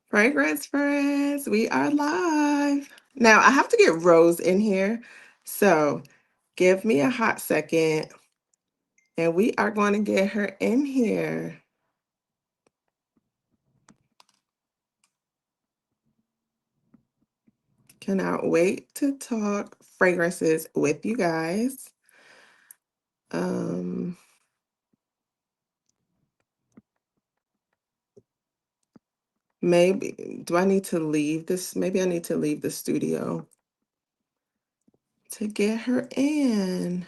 Fragrance friends, we are live. Now, I have to get Rose in here. So give me a hot second and we are going to get her in here. Cannot wait to talk fragrances with you guys. Um, maybe, do I need to leave this? Maybe I need to leave the studio to get her in.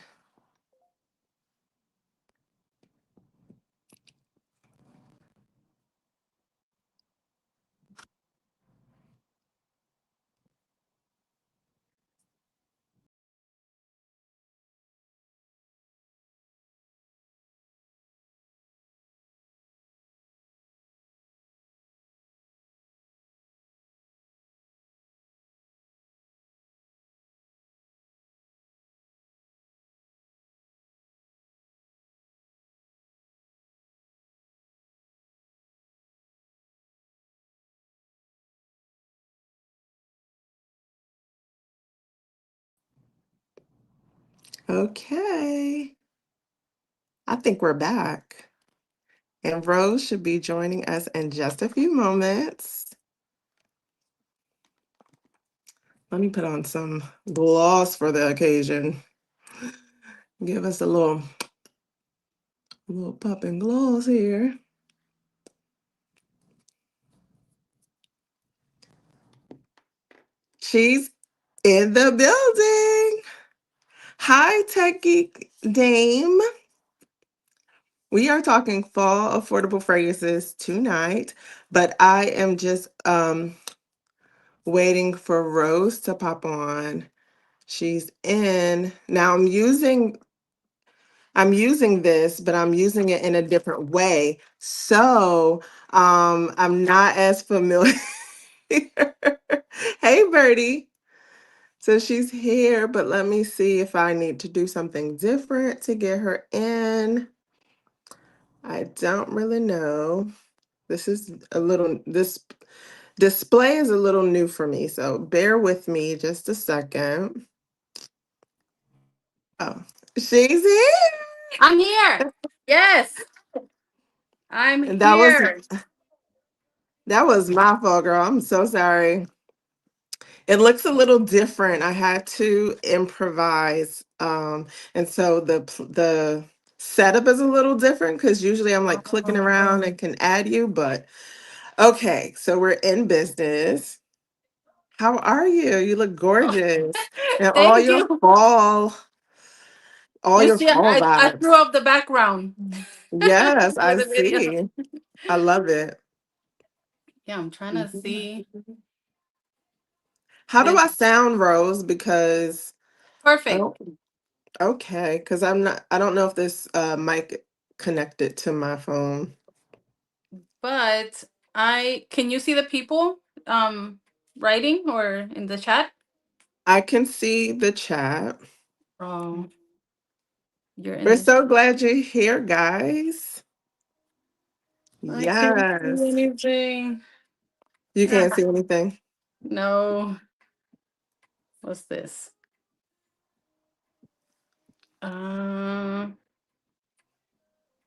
Okay, I think we're back. And Rose should be joining us in just a few moments. Let me put on some gloss for the occasion. Give us a little pop and gloss here. She's in the building. Hi, Tech Geek Dame. We are talking fall affordable fragrances tonight, but I am just waiting for Rose to pop on. She's in. Now I'm using this, but I'm using it in a different way. So I'm not as familiar. Hey, Birdie. So she's here, but let me see if I need to do something different to get her in. I don't really know. This display is a little new for me, so bear with me just a second. Oh, she's here. I'm here. Yes, I'm And that was here. that was my fault, girl. I'm so sorry. It looks a little different. I had to improvise. And so the setup is a little different because usually I'm like clicking around and can add you, but okay, so we're in business. How are you? You look gorgeous. And Thank you. all You your see, fall I threw vibes. up the background Yes, for I the video. see. I love it. Yeah, I'm trying to see How do this I sound, Rose? Because perfect. oh, okay, because I don't know if this mic connected to my phone. But I can you see the people writing or in the chat? I can see the chat. Oh, you're in We're the so glad you're here, guys. I can't see Yes. anything. You Ah, can't see anything. no. What's this?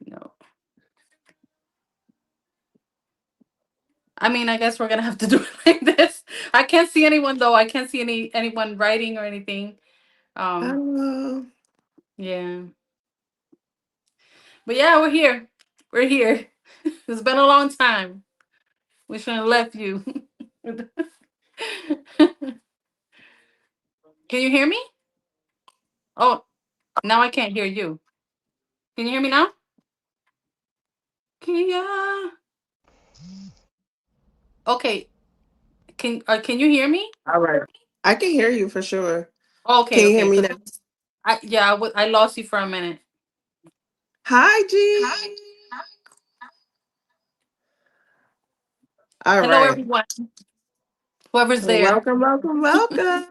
No. I mean, I guess we're gonna have to do it like this. I can't see anyone though. I can't see anyone writing or anything. Um, Hello. yeah. But yeah, we're here. We're here. It's been a long time. We shouldn't have left you. Can you hear me? Oh, now I can't hear you. Can you hear me now? Kia. Okay. Can you hear me? All right. I can hear you for sure. Can Okay, you hear okay. me Cause now? I lost you for a minute. Hi, G. All Hello, right. everyone. Whoever's there. Welcome, welcome, welcome.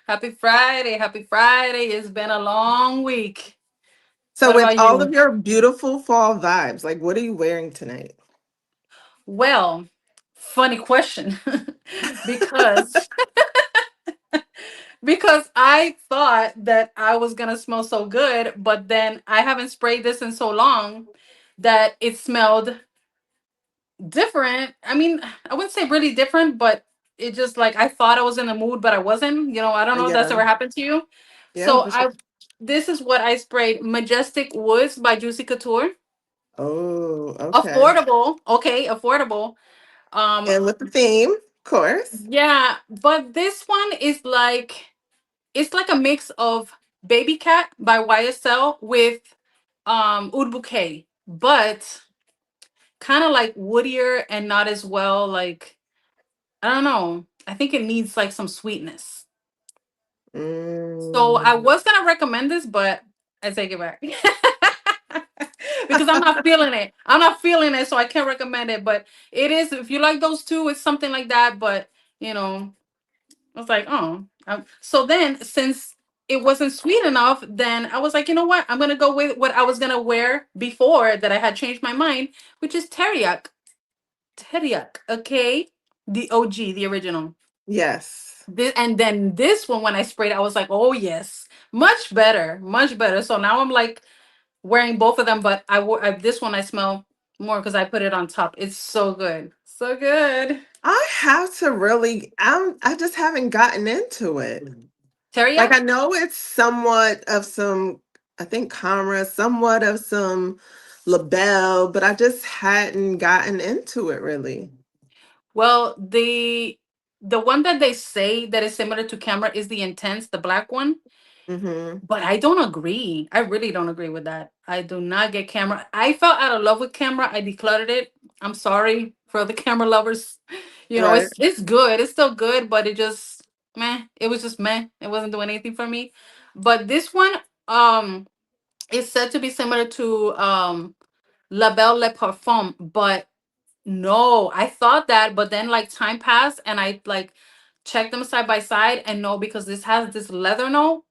Happy Friday. Happy Friday. It's been a long week. So, What with about all of you? your beautiful fall vibes, like what are you wearing tonight? Well, funny question. because because I thought that I was gonna smell so good, but then I haven't sprayed this in so long that it smelled different. I mean, I wouldn't say really different, but it just like I thought I was in the mood, but I wasn't. I don't know if that's Yeah. ever happened to you. Yeah, So for sure. I this is what I sprayed: Majestic Woods by Juicy Couture. Oh, okay. Affordable, okay, affordable. Um, And with the theme, of course. yeah, but this one is like it's like a mix of Baby Cat by YSL with Oud Bouquet, but kind of like woodier and not as well like I don't know. I think it needs like some sweetness. So I Mm. was gonna recommend this, but I take it back. Because I'm not feeling it. I'm not feeling it, so I can't recommend it. But it is if you like those two, it's something like that. But you know, I was like, oh. So then, since it wasn't sweet enough, then I was like, you know what? I'm gonna go with what I was gonna wear before that I had changed my mind, which is teriyaki. Teriyaki, okay, the OG, the original. Yes. And then this one, when I sprayed, I was like, oh yes, much better, much better. So now I'm like wearing both of them, but this one I smell more because I put it on top. It's so good, so good. I have to really, I just haven't gotten into it. Like I Teriyaki. know it's somewhat of some, I think Comra, somewhat of some LaBelle, but I just hadn't gotten into it really. Well, the one that they say that is similar to Camera is the Intense, the black one. Mm-hmm. But I don't agree. I really don't agree with that. I do not get Camera. I fell out of love with Camera. I decluttered it. I'm sorry for the camera lovers. Right. It's good. It's still good, but it just meh. It was just meh. It wasn't doing anything for me. But this one um is said to be similar to La Belle Le Parfum, but no, I thought that, but then like time passed and I like checked them side by side and no, because this has this leather note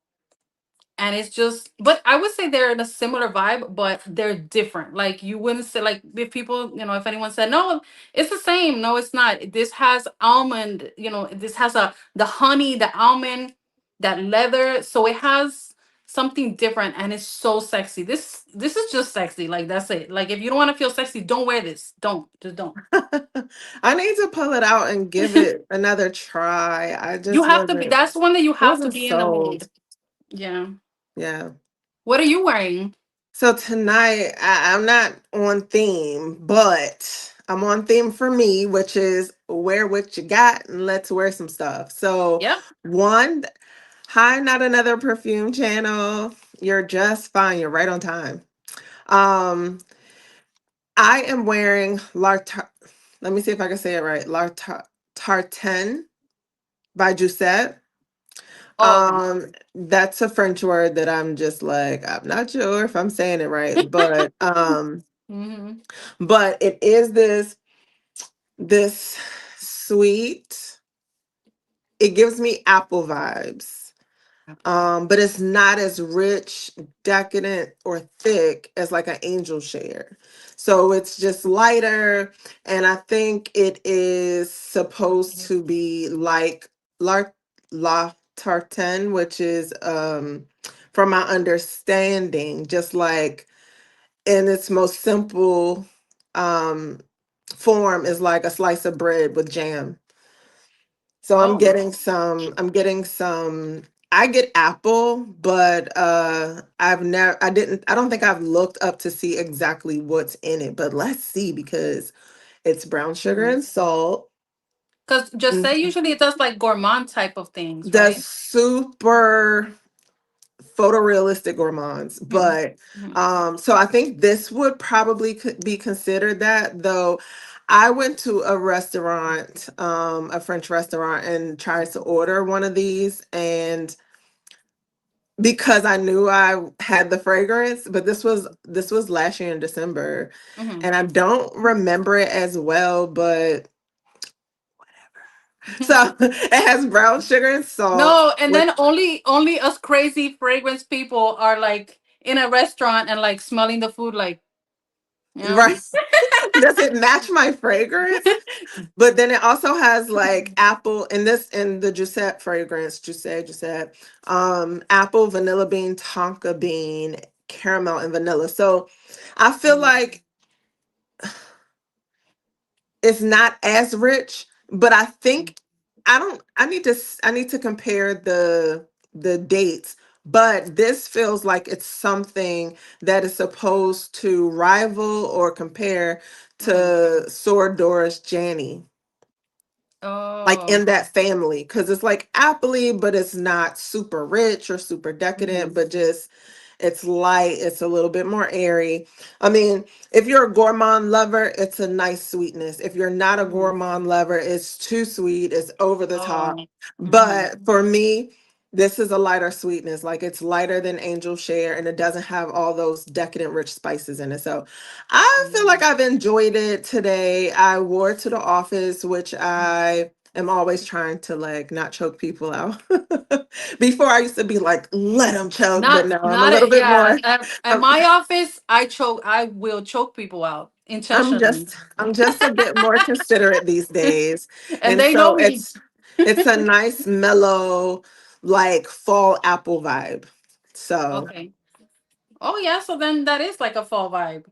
and it's just but I would say they're in a similar vibe, but they're different. Like you wouldn't say like if people, if anyone said no, it's the same. No, it's not. This has almond, this has the honey, the almond, that leather. So it has something different and it's so sexy. This is just sexy. Like that's it. Like if you don't want to feel sexy, don't wear this. Don't. Just don't. I need to pull it out and give it another try. I You just have to be wasn't that's one that you have to wasn't be in the mood. sold. Yeah. Yeah. What are you wearing? So tonight I'm not on theme, but I'm on theme for me, which is wear what you got and let's wear some stuff. So Yep. one, hi, not another perfume channel. You're just fine. You're right on time. Um, I am wearing let me see if I can say it right. Tartan by Giuseppe. Oh, okay. That's a French word that I'm just like, I'm not sure if I'm saying it right, Hmm. but it is this sweet, it gives me apple vibes. But it's not as rich, decadent, or thick as like an angel share. So it's just lighter, and I think it is supposed to be like La, La Tartane, which is from my understanding, just like in its most simple um form is like a slice of bread with jam. So Oh. I get apple, but I don't think I've looked up to see exactly what's in it, but let's see because it's brown sugar and salt. Because just say Mhm. usually it does like gourmand type of things, The right? super photorealistic gourmands, Mhm. but Mhm. so I think this would probably be considered that, though. I went to a restaurant, a French restaurant, and tried to order one of these, and because I knew I had the fragrance, but this was last year in December, Mhm. and I don't remember it as well, but so it has brown sugar and salt No, and with then only us crazy fragrance people are like in a restaurant and like smelling the food like, you know? right. does it match my fragrance? But then it also has like apple in this in the Giuseppe fragrance, Giuseppe, apple, vanilla bean, tonka bean, caramel, and vanilla. So I feel Mhm, like it's not as rich, but I think I need to compare the dates, but this feels like it's something that is supposed to rival or compare mhm. to Sword Doris Janney, like Oh. in that family, because it's like appley, but it's not super rich or super decadent, Mhm, but just it's light, it's a little bit more airy. I mean, if you're a gourmand lover, it's a nice sweetness. If you're not a mhm. gourmand lover, it's too sweet, it's over the top. Oh. Mhm, But for me, this is a lighter sweetness. Like it's lighter than Angel Share and it doesn't have all those decadent rich spices in it. So I feel like mhm, I've enjoyed it today. I wore it to the office, which I am always trying to like not choke people out. Before I used to be like, let them choke, but now I'm a not little it. bit Yeah. more. At I'm, my office, I choke. I will choke people out intentionally, I'm just a bit more considerate these days, and and they know so me. it's a nice mellow like fall apple vibe. So Okay. Oh yeah. So then that is like a fall vibe.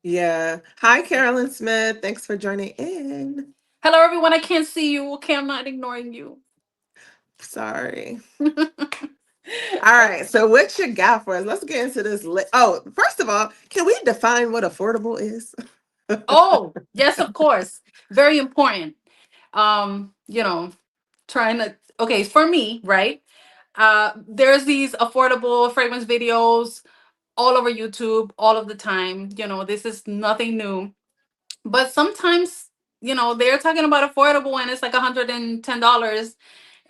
yeah. Hi, Carolyn Smith. Thanks for joining in. Hello, everyone. I can't see you. Okay, I'm not ignoring you. Sorry. All right. So what you got for us? Let's get into this. Oh, first of all, can we define what affordable is? Oh, yes, of course. Very important. You know, trying to okay, for me, right? There's these affordable fragrance videos all over YouTube all of the time. This is nothing new. But sometimes, they're talking about affordable and it's like $110.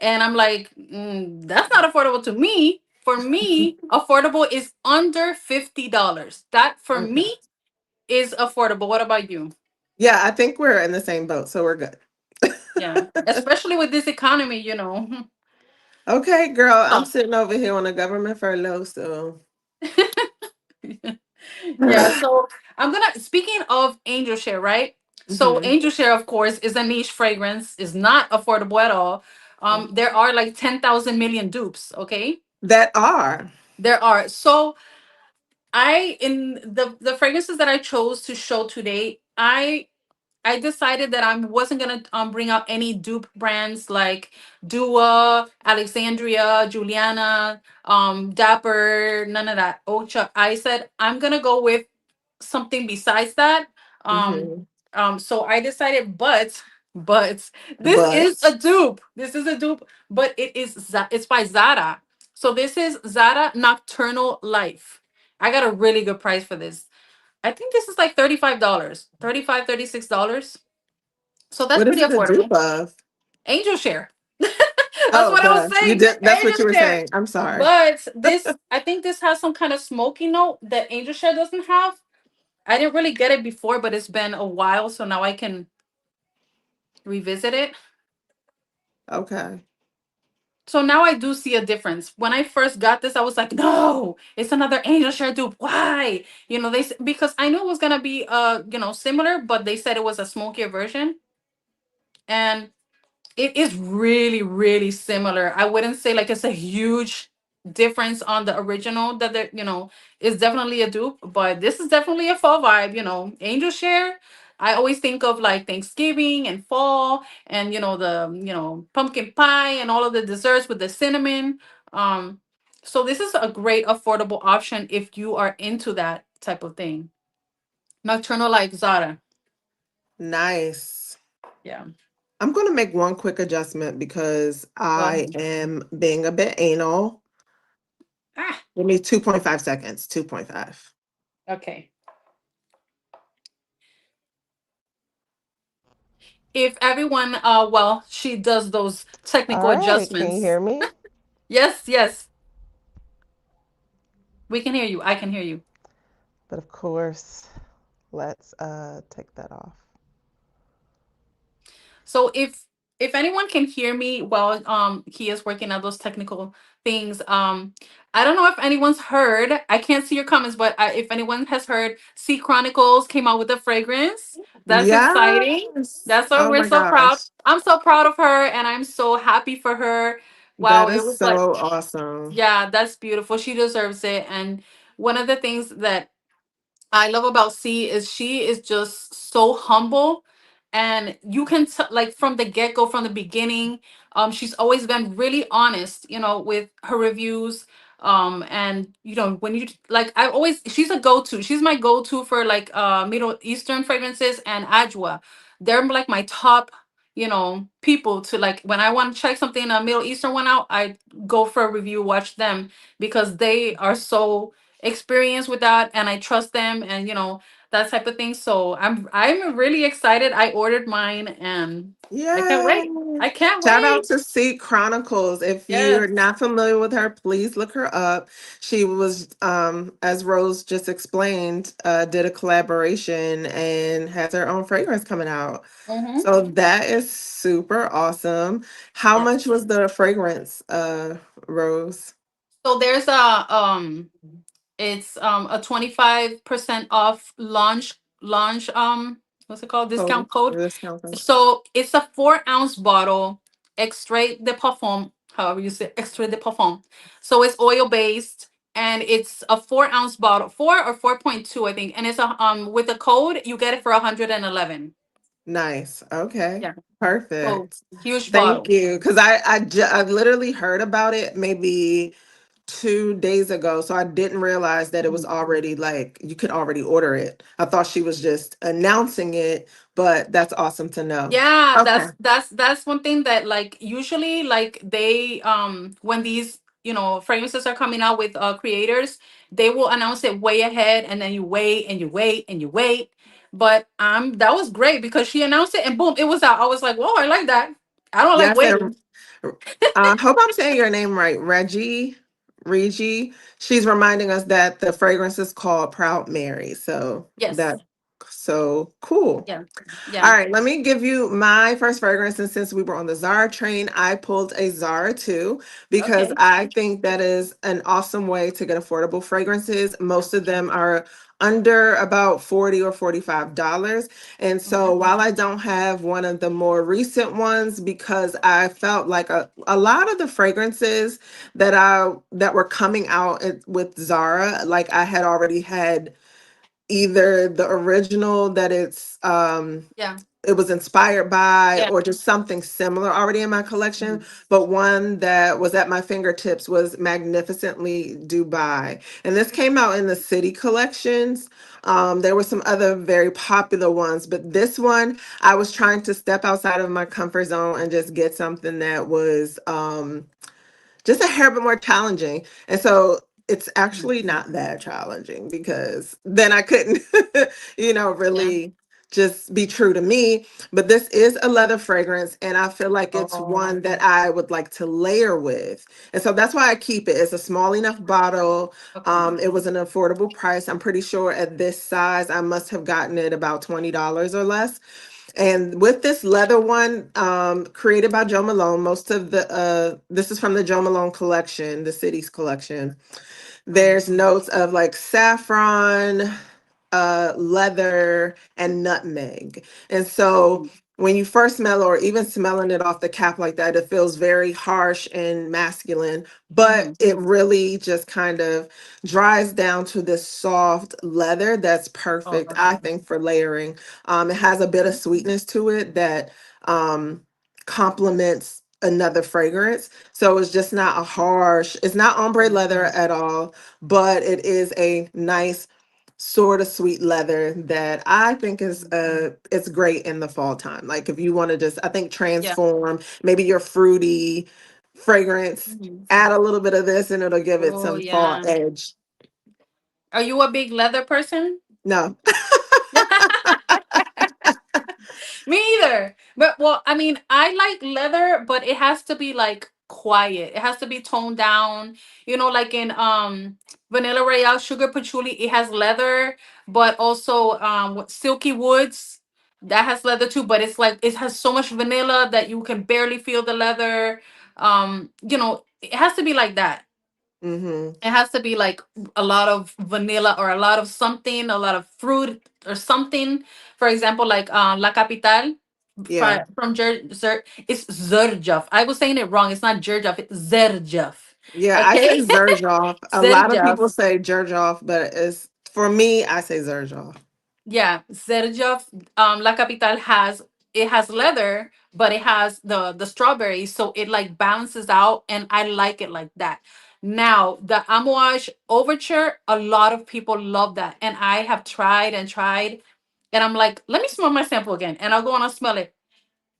And I'm like, that's not affordable to me. For me, affordable is under $50. That for Okay. me is affordable. What about you? Yeah, I think we're in the same boat, so we're good. Yeah, especially with this economy. Okay, girl, I'm So, sitting over here on a government furlough, so yeah, so I'm gonna speaking of Angel Share, right? So Mhm. Angel Share, of course, is a niche fragrance, is not affordable at all. There are like 10,000 million dupes, okay? That are. There are. So I in the fragrances that I chose to show today, I decided that I wasn't gonna bring out any dupe brands like Dua, Alexandria, Juliana, Dapper, none of that. Ocha. I said I'm gonna go with something besides that. Um, Mhm. so I decided, but this is But a dupe. This is a dupe, but it's by Zara. So this is Zara Nocturnal Life. I got a really good price for this. I think this is like $35, 35, $36. So that's what is pretty it a dupe affordable. of? Angel Share. That's Oh, what I was duh. You saying. did. That's Angel what you were Share. saying. I'm sorry. But I think this has some kind of smoky note that Angel Share doesn't have. I didn't really get it before, but it's been a while, so now I can revisit it. Okay. So now I do see a difference. When I first got this, I was like, "No, it's another Angel Share dupe. Why?" Because I knew it was gonna be similar, but they said it was a smokier version, and it is really, really similar. I wouldn't say like it's a huge difference on the original that is definitely a dupe, but this is definitely a fall vibe. Angel Share. I always think of like Thanksgiving and fall, and the pumpkin pie and all of the desserts with the cinnamon. Um, so this is a great affordable option if you are into that type of thing. Nocturnal like Zara. Nice. Yeah. I'm going to make one quick adjustment because Go I ahead. am being a bit anal. Ah, Give me 2.5 seconds. 2.5. okay. If everyone well, she does those All technical right, can you adjustments. hear me? Yes, yes, we can hear you. I can hear you. But of course, let's take that off. So if if anyone can hear me while he is working out those technical things, I don't know if anyone's heard. I can't see your comments, but if anyone has heard, Sea Chronicles came out with a fragrance. That's exciting. Yes. That's what Oh we're my so proud. gosh. I'm so proud of her, and I'm so happy for her. Wow, That it is was like, so awesome. yeah, that's beautiful. She deserves it. And one of the things that I love about C is she is just so humble, and you can like from the get go, from the beginning, she's always been really honest, with her reviews. And when you like, I always she's a go to. She's my go to for like Middle Eastern fragrances and Ajwa. They're like my top. People to like when I want to check something a Middle Eastern one out, I go for a review, watch them because they are so experience with that and I trust them and that type of thing. So I'm really excited. I ordered mine and I can't Yeah. wait. I can't Shout out wait. to Sea Chronicles. If you're Yes. not familiar with her, please look her up. She was, as Rose just explained, did a collaboration and has her own fragrance coming out. Mm-hmm. So that is super awesome. How much Yes. was the fragrance, Rose? So there's a 25% off launch what's it called, Total discount code. discount. So it's a 4-ounce bottle, extrait de parfum, however you say extrait de parfum. So it's oil based and it's a 4-ounce bottle, 4 or 4.2, I think. And it's a with a code, you get it for 111. Nice. Okay. Yeah. So Perfect. huge Thank bottle. you. Because I literally heard about it maybe 2 days ago. So I didn't realize that it was Mhm. already like you could already order it. I thought she was just announcing it, but that's awesome to know. Yeah, Okay. that's one thing that like usually like they when these fragrances are coming out with creators, they will announce it way ahead and then you wait and you wait and you wait. But that was great because she announced it and boom, it was out. I was like, whoa, I like that. I don't like Yes, and waiting. I hope I'm saying your name right. Reggie. She's reminding us that the fragrance is called Proud Mary. So Yes. that so cool. Yeah. All Yeah. right, let me give you my first fragrance. And since we were on the Zara train, I pulled a Zara too, because Okay. I think that is an awesome way to get affordable fragrances. Most of them are under about 40 or $45. And Okay. so while I don't have one of the more recent ones, because I felt like a lot of the fragrances that were coming out with Zara, like I had already had either the original that Yeah. it was inspired by Yeah. or just something similar already in my collection, Mhm. but one that was at my fingertips was Magnificently Dubai, and this came out in the city collections. There were some other very popular ones, but this one I was trying to step outside of my comfort zone and just get something that was just a hair bit more challenging. And so it's Mhm. actually not that challenging because then I couldn't, Yeah. really just be true to me. But this is a leather fragrance, and I feel like it's Oh. one that I would like to layer with. And so that's why I keep it. It's a small enough bottle. Okay. It was an affordable price. I'm pretty sure at this size, I must have gotten it about $20 or less. And with this leather one, created by Joe Malone, most of the this is from the Joe Malone collection, the Cities collection. Um, There's notes of like saffron, leather, and nutmeg. And so mhm. when you first smell or even smelling it off the cap like that, it feels very harsh and masculine, but Mhm. it really just kind of dries down to this soft leather that's Oh, perfect, I okay. think, for layering. It has a bit of sweetness to it that complements another fragrance. So it's just not a harsh, it's not ombre leather at all, but it is a nice sort of sweet leather that I think is it's great in the fall time. Like if you want to just I think Yeah. transform maybe your fruity fragrance, Mhm. add a little bit of this and it'll give it Oh some fall yeah. edge. Are you a big leather person? No. Me either. But well, I mean, I like leather, but it has to be like quiet. It has to be toned down. Like in Vanilla Royale Sugar Patchouli, it has leather, but also silky woods. That has leather too, but it's like it has so much vanilla that you can barely feel the leather. It has to be like that. Mm-hmm. It has to be like a lot of vanilla or a lot of something, a lot of fruit or something. For example, like La Capital Yeah. from it's Zerjaf. I was saying it wrong. It's not Jerjaf, it's Zerjaf. Yeah, I say Okay? Zerjoff. A lot of Zerjaf. people say Jerjoff, but it's for me, I say Zerjoff. Yeah, Zerjaf, La Capital has leather, but it has the strawberries, so it like balances out, and I like it like that. Now the Amouage Overture, a lot of people love that, and I have tried and tried, and I'm like, let me smell my sample again, and I'll go and I'll smell it.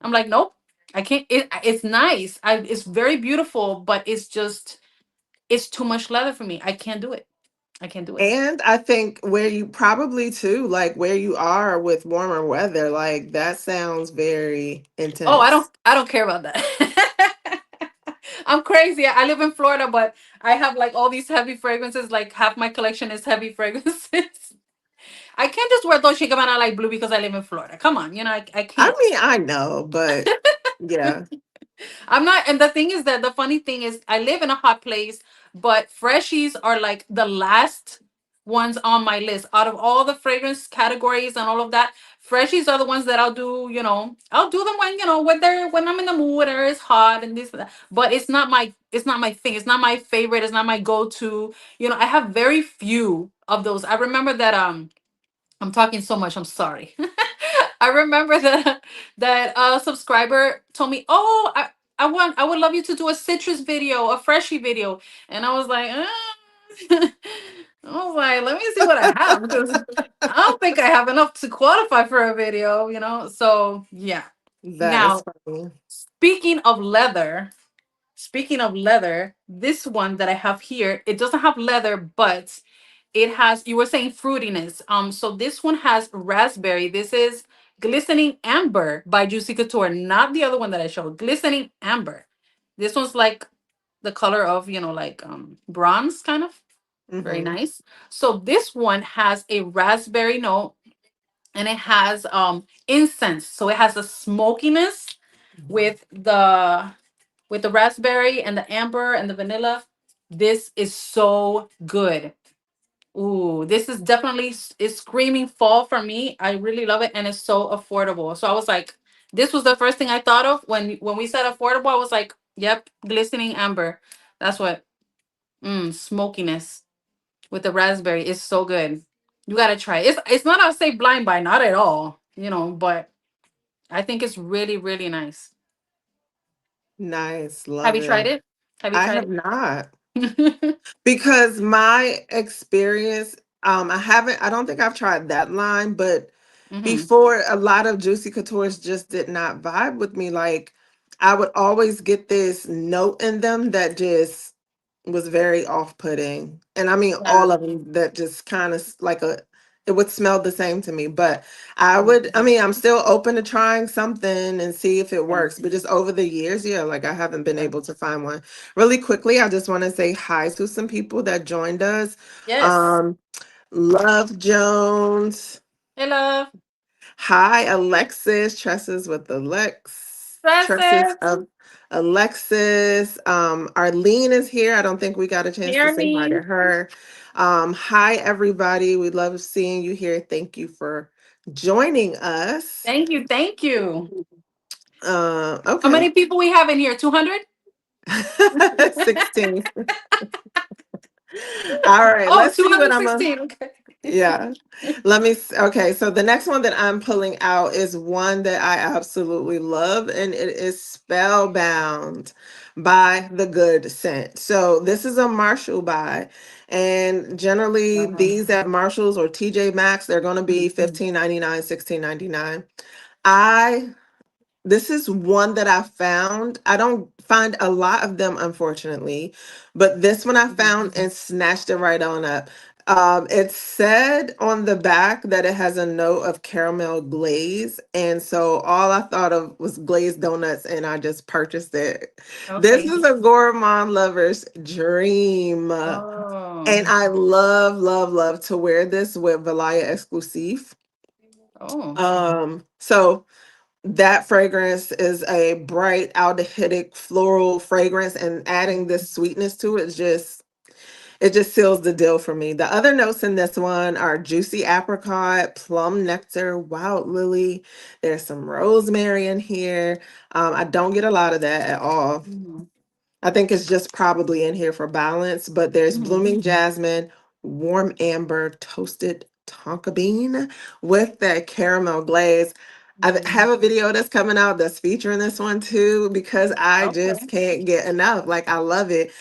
I'm like, nope, I can't. It's nice, it's very beautiful, but it's too much leather for me. I can't do it. I can't do it. And I think where you probably too, like where you are with warmer weather, like that sounds very Oh, intense. I don't care about that. I'm crazy. I live in Florida, but I have like all these heavy fragrances. Like half my collection is heavy fragrances. I can't just wear Dolce & Gabbana like blue because I live in Florida. Come on, I I can't. mean, I know, but yeah. I'm not, and the thing is that the funny thing is, I live in a hot place, but freshies are like the last ones on my list. Out of all the fragrance categories and all of that, freshies are the ones that I'll do. I'll do them when when I'm in the mood or it's hot and this and that. But it's not my thing. It's not my favorite. It's not my go-to. I have very few of those. I remember that I'm talking so much. I'm sorry. I remember that a subscriber told me, "Oh, I would love you to do a citrus video, a freshie video," and I was like, I was like, let me see what I have because I don't think I have enough to qualify for a video. So yeah. That is Now, funny. speaking of leather, this one that I have here, it doesn't have leather, but it has, you were saying fruitiness. So this one has raspberry. This is Glistening Amber by Juicy Couture, not the other one that I showed. Glistening Amber. This one's like the color of, like bronze kind of. Very Hmm. nice. So this one has a raspberry note, and it has incense. So it has a smokiness with the raspberry and the amber and the vanilla. This is so good. Ooh, this is definitely is screaming fall for me. I really love it, and it's so affordable. So I was like, this was the first thing I thought of when we said affordable. I was like, yep, glistening amber. That's what. Smokiness with the raspberry is so good. You gotta try it. It's not, I'll say blind buy, not at all. But I think it's really really nice. Nice. Have Love you tried it. it? Have you I tried have not. it? Because my experience, I don't think I've tried that line, but Hmm. before, a lot of Juicy Couture's just did not vibe with me. Like I would always get this note in them that just was very off-putting. And I mean Yeah. all of them that just kind of like it would smell the same to me. But I mean, I'm still open to trying something and see if it Yeah. works. But just over the years, yeah, like I haven't been Yeah. able to find one. Really quickly, I just want to say hi to some people that joined us. Yes. Um, Love Jones. Hey, love. Hi, Alexis. Tresses with Tresses Dresses. of Alexis. Arlene is here. I don't think we got a chance to Hear say hi to me. her. Hi, everybody. We love seeing you here. Thank you for joining us. Thank you. Thank you. How Okay. many people we have in here? 200? 16. All right, Oh, let's see what I'm gonna. 216. Okay. Yeah. Okay, so the next one that I'm pulling out is one that I absolutely love, and it is Spellbound by The Good Scent. So this is a Marshall buy, and generally Uh-huh. these at Marshalls or TJ Maxx, they're gonna be Mhm. 15.99, 16.99. I This is one that I found. I don't find a lot of them, unfortunately, but this one I Mhm. found and snatched it right on up. It said on the back that it has a note of caramel glaze, and so all I thought of was glazed donuts, and I just purchased it. This Okay. is a gourmand lover's dream, and Oh. I love, love, love to wear this with Valaya Exclusive. Oh. So that fragrance is a bright aldehydic floral fragrance, and adding this sweetness to it just seals the deal for me. The other notes in this one are juicy apricot, plum nectar, wild lily. There's some rosemary in here. I don't get a lot of that at all. Mhm. I think it's just probably in here for balance, but there's Mhm. blooming jasmine, warm amber, toasted tonka bean with that caramel glaze. I Mhm. have a video that's coming out that's featuring this one too because I just Okay. can't get enough. Like I love it.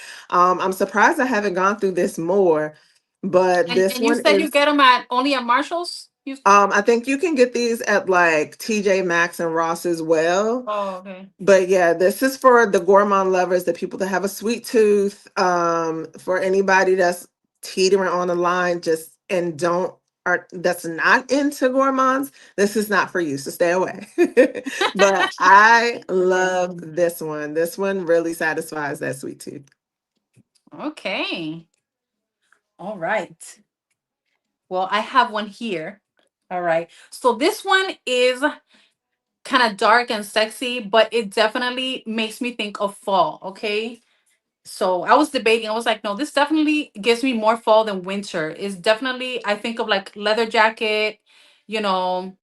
I'm surprised I haven't gone through this more, but And this and you one said you is get them at only at Marshalls? You I think you can get these at like TJ Maxx and Ross as well. Oh, okay. But yeah, this is for the gourmand lovers, the people that have a sweet tooth, for anybody that's teetering on the line, just and don't are that's not into gourmands. This is not for you, so stay away. But I Okay. love this one. This one really satisfies that sweet tooth. Okay. All right. Well, I have one here. All right. So this one is kind of dark and sexy, but it definitely makes me think of fall. Okay. So I was debating. I was like, no, this definitely gives me more fall than winter. It's definitely, I think of like leather jacket, you know,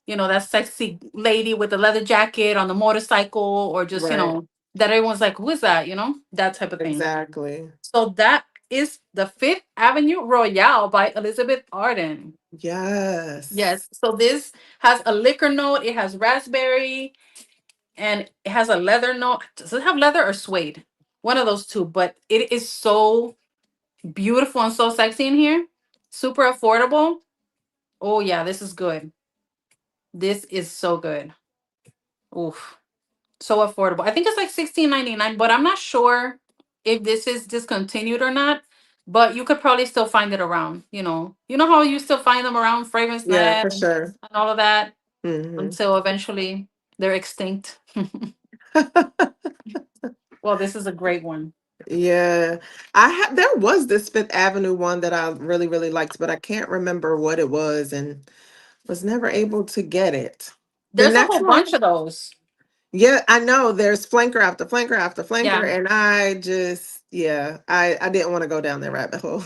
that sexy lady with the leather jacket on the motorcycle, or just, Right. that everyone's like, who is that? That type of thing. Exactly. So that is the Fifth Avenue Royale by Elizabeth Arden. Yes. Yes. So this has a liquor note. It has raspberry, and it has a leather note. Does it have leather or suede? One of those two. But it is so beautiful and so sexy in here. Super affordable. Oh yeah, this is good. This is so good. Oof. So affordable. I think it's like 16.99, but I'm not sure if this is discontinued or not. But you could probably still find it around. You know how you still find them around Fragrance Yeah, Net for and sure. all of that, Hmm. until eventually they're extinct. Well, this is a great one. Yeah, there was this Fifth Avenue one that I really, really liked, but I can't remember what it was and was never able to get it. The There's a next whole bunch one, of those. yeah, I know there's flanker after flanker after flanker, Yeah. and I just, yeah, I didn't want to go down that rabbit hole.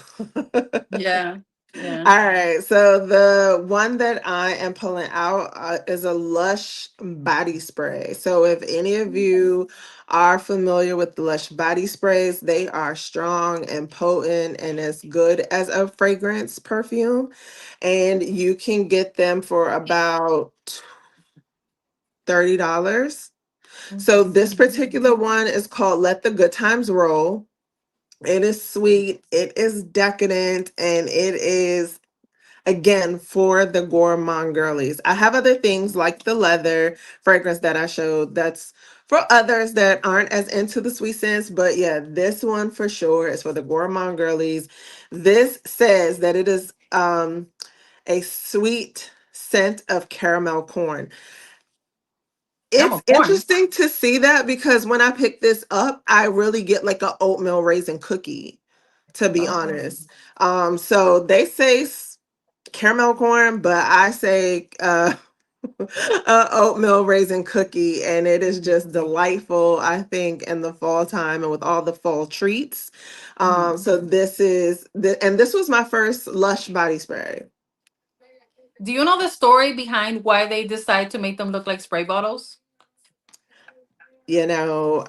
Yeah. Yeah. All right, so the one that I am pulling out is a Lush body spray. So if any of you are familiar with the Lush body sprays, they are strong and potent and as good as a fragrance perfume. And you can get them for about $30. So this particular one is called Let the Good Times Roll. It is sweet, it is decadent, and it is again for the gourmand girlies. I have other things like the leather fragrance that I showed that's for others that aren't as into the sweet scents, but yeah, this one for sure is for the gourmand girlies. This says that it is a sweet scent of caramel corn. Caramel It's corn. interesting to see that because when I pick this up, I really get like a oatmeal raisin cookie, to be Oh. honest. So they say caramel corn, but I say oatmeal raisin cookie, and it is just delightful. I think in the fall time and with all the fall treats. Mhm. So and this was my first Lush body spray. Do you know the story behind why they decide to make them look like spray bottles?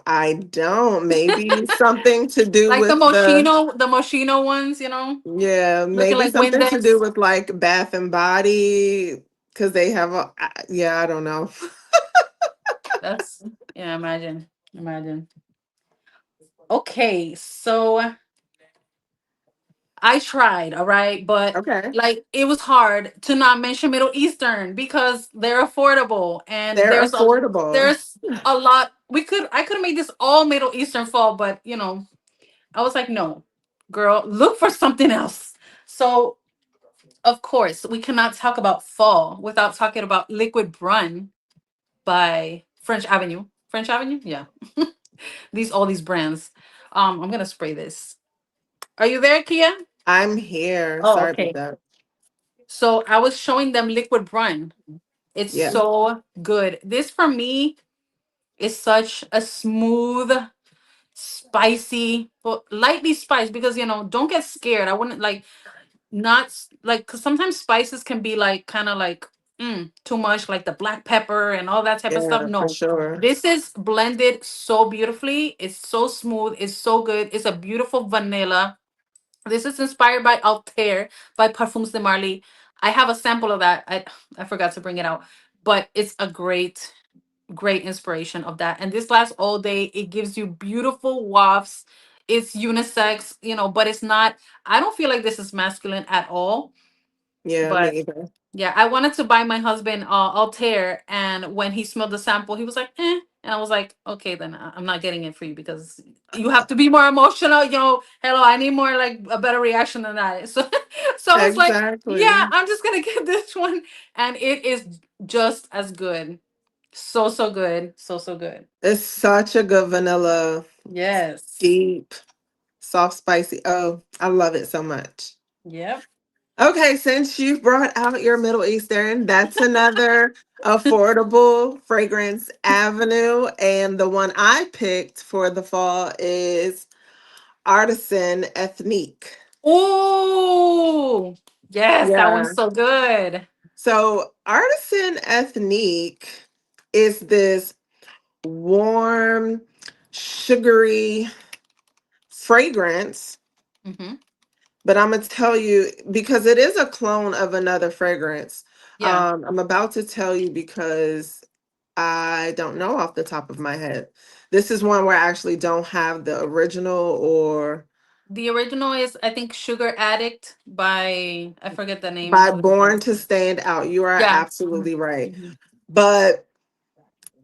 I don't. Maybe something to do Like with the The Moschino ones, yeah, looking maybe like something to do Windex. with like Bath and Body because they have yeah, I don't know. That's Yeah, imagine. Imagine. Okay, so I tried, all right, but Okay. like it was hard to not mention Middle Eastern because they're affordable, and They're affordable. there's a lot I could have made this all Middle Eastern fall, but I was like, no, girl, look for something else. So of course we cannot talk about fall without talking about Liquid Brun by French Avenue. French Avenue, yeah. These brands. I'm gonna spray this. Are you there, Kia? I'm here. Oh, Sorry about okay. that. So I was showing them liquid brine. It's Yeah, so good. This for me is such a smooth, spicy, but lightly spiced, because don't get scared. I wouldn't like not like, because sometimes spices can be like kind of like too much, like the black pepper and all that type of stuff. yeah, for No, sure. this is blended so beautifully. It's so smooth. It's so good. It's a beautiful vanilla. This is inspired by Altair by Parfums de Marly. I have a sample of that. I forgot to bring it out, but it's a great inspiration of that. And this lasts all day. It gives you beautiful wafts. It's unisex, but it's not. I don't feel like this is masculine at all. Yeah, me But either. yeah, I wanted to buy my husband Altair, and when he smelled the sample, he was like, "Eh," and I was like, "Okay, then I'm not getting it for you because you have to be more emotional." Hello, I need more like a better reaction than that. So I was like, "Yeah, Exactly. I'm just gonna get this one," and it is just as good. So good, so good. It's such a good vanilla, Yes. deep, soft, spicy. Oh, I love it so much. Yep. Okay, since you've brought out your Middle Eastern, that's another affordable fragrance avenue. And the one I picked for the fall is Artisan Ethnique. Oh, yes, that one's Yeah. so good. So, Artisan Ethnique is this warm, sugary fragrance. Hmm. But I'm gonna tell you because it is a clone of another fragrance. Yeah. I'm about to tell you because I don't know off the top of my head. This is one where I actually don't have the original or The original is, I think, Sugar Addict by, I forget the name by of the Born to fragrance. Stand Out. You are Yeah. absolutely right. But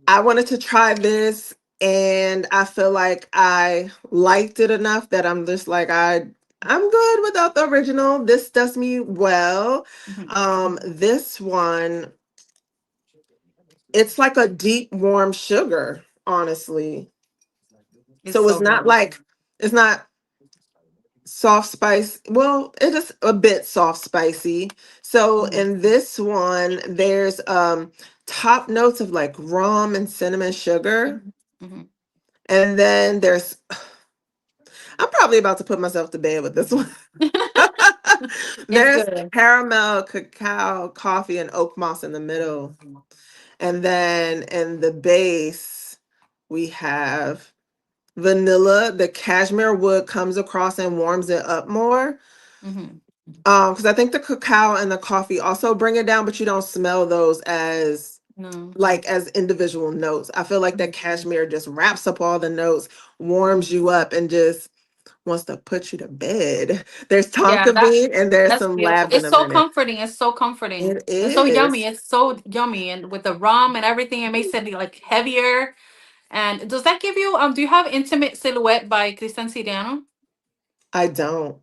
I wanted to try this and I feel like I liked it enough that I'm just like I'm good without the original. This does me well. Mhm. This one, it's like a deep warm sugar, honestly. It's So it's so not good. like it's not soft spice. Well, it is a bit soft spicy. So Mhm. in this one, there's top notes of like rum and cinnamon sugar. Mhm. Mhm. And then I'm probably about to put myself to bed with this one. It's There's good. caramel, cacao, coffee, and oak moss in the middle. And then in the base, we have vanilla. The cashmere wood comes across and warms it up more. Hmm. Because I think the cacao and the coffee also bring it down, but you don't smell those as No. like as individual notes. I feel like that Mhm. cashmere just wraps up all the notes, warms Mhm. you up, and just wants to put you to bed. There's Yeah, tonka bean and there's that's some beautiful. It's labdanum so in it. comforting. It's so comforting. It And so yummy. is. It's so yummy. And with the rum and everything, it makes it like heavier. And does that give you do you have Intimate Silhouette by Christian Siriano? I don't.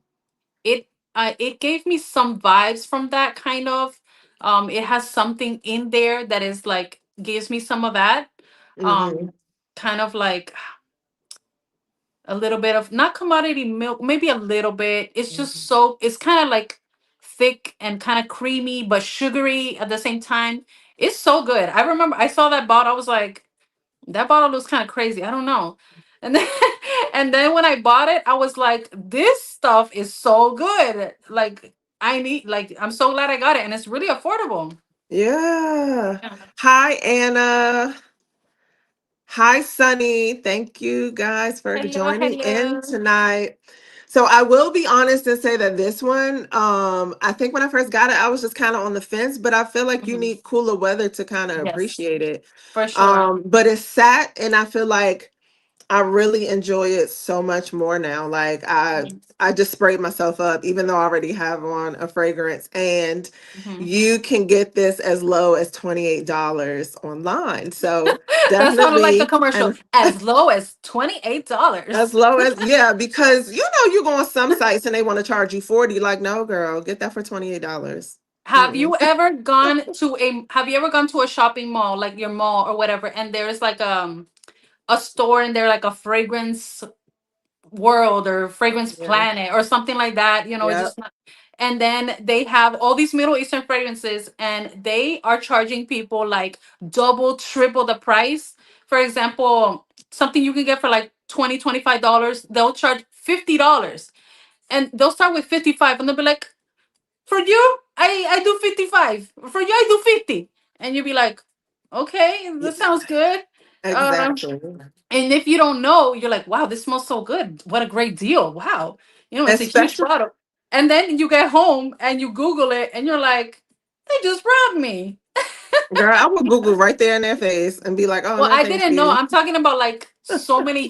It gave me some vibes from that kind of. It has something in there that is like gives me some of that. Hmm. Um Kind of like a little bit of not commodity milk, maybe a little bit. It's just so it's kind of like thick and kind of creamy but sugary at the same time. It's so good. I remember I saw that bottle, I was like, that bottle looks kind of crazy. I don't know. And then and then when I bought it, I was like, this stuff is so good. Like I'm so glad I got it and it's really affordable. Yeah. Yeah. Hi, Anna. Hi, Sunny. Thank you guys for Hello, joining in hello. tonight. So I will be honest and say that this one, I think when I first got it, I was just kind of on the fence, but I feel like you Mhm. need cooler weather to kind of Yes, appreciate it. for sure. But it's sat and I feel like I really enjoy it so much more now. Like Mhm. I just sprayed myself up, even though I already have on a fragrance. And Mhm. you can get this as low as $28 online. So That sounded like a definitely commercial. and As low as as $28. low as yeah, because you go on some sites and they want to charge you 40. Like, no, girl, get that for $28. Mm-mm. Have you ever gone to a shopping mall, like your mall or whatever, and there's like a store and there like a fragrance world or fragrance Yeah. planet or something like that, Yep. just not. And then they have all these Middle Eastern fragrances, and they are charging people like double, triple the price. For example, something you can get for like 20, $25, they'll charge $50. And they'll start with 55 and they'll be like, for you, I do 55. For you, I do 50. And you'll be like, okay, Yeah, this sounds good. Um, exactly. and if you don't know, you're like, wow, this smells so good. What a great deal. Wow. It's a huge Especially, bottle. And then you get home and you Google it and you're like, they just robbed me. girl, I would Google right there in their face and be like, "Oh Well, no, I thank didn't know. you." I'm talking about like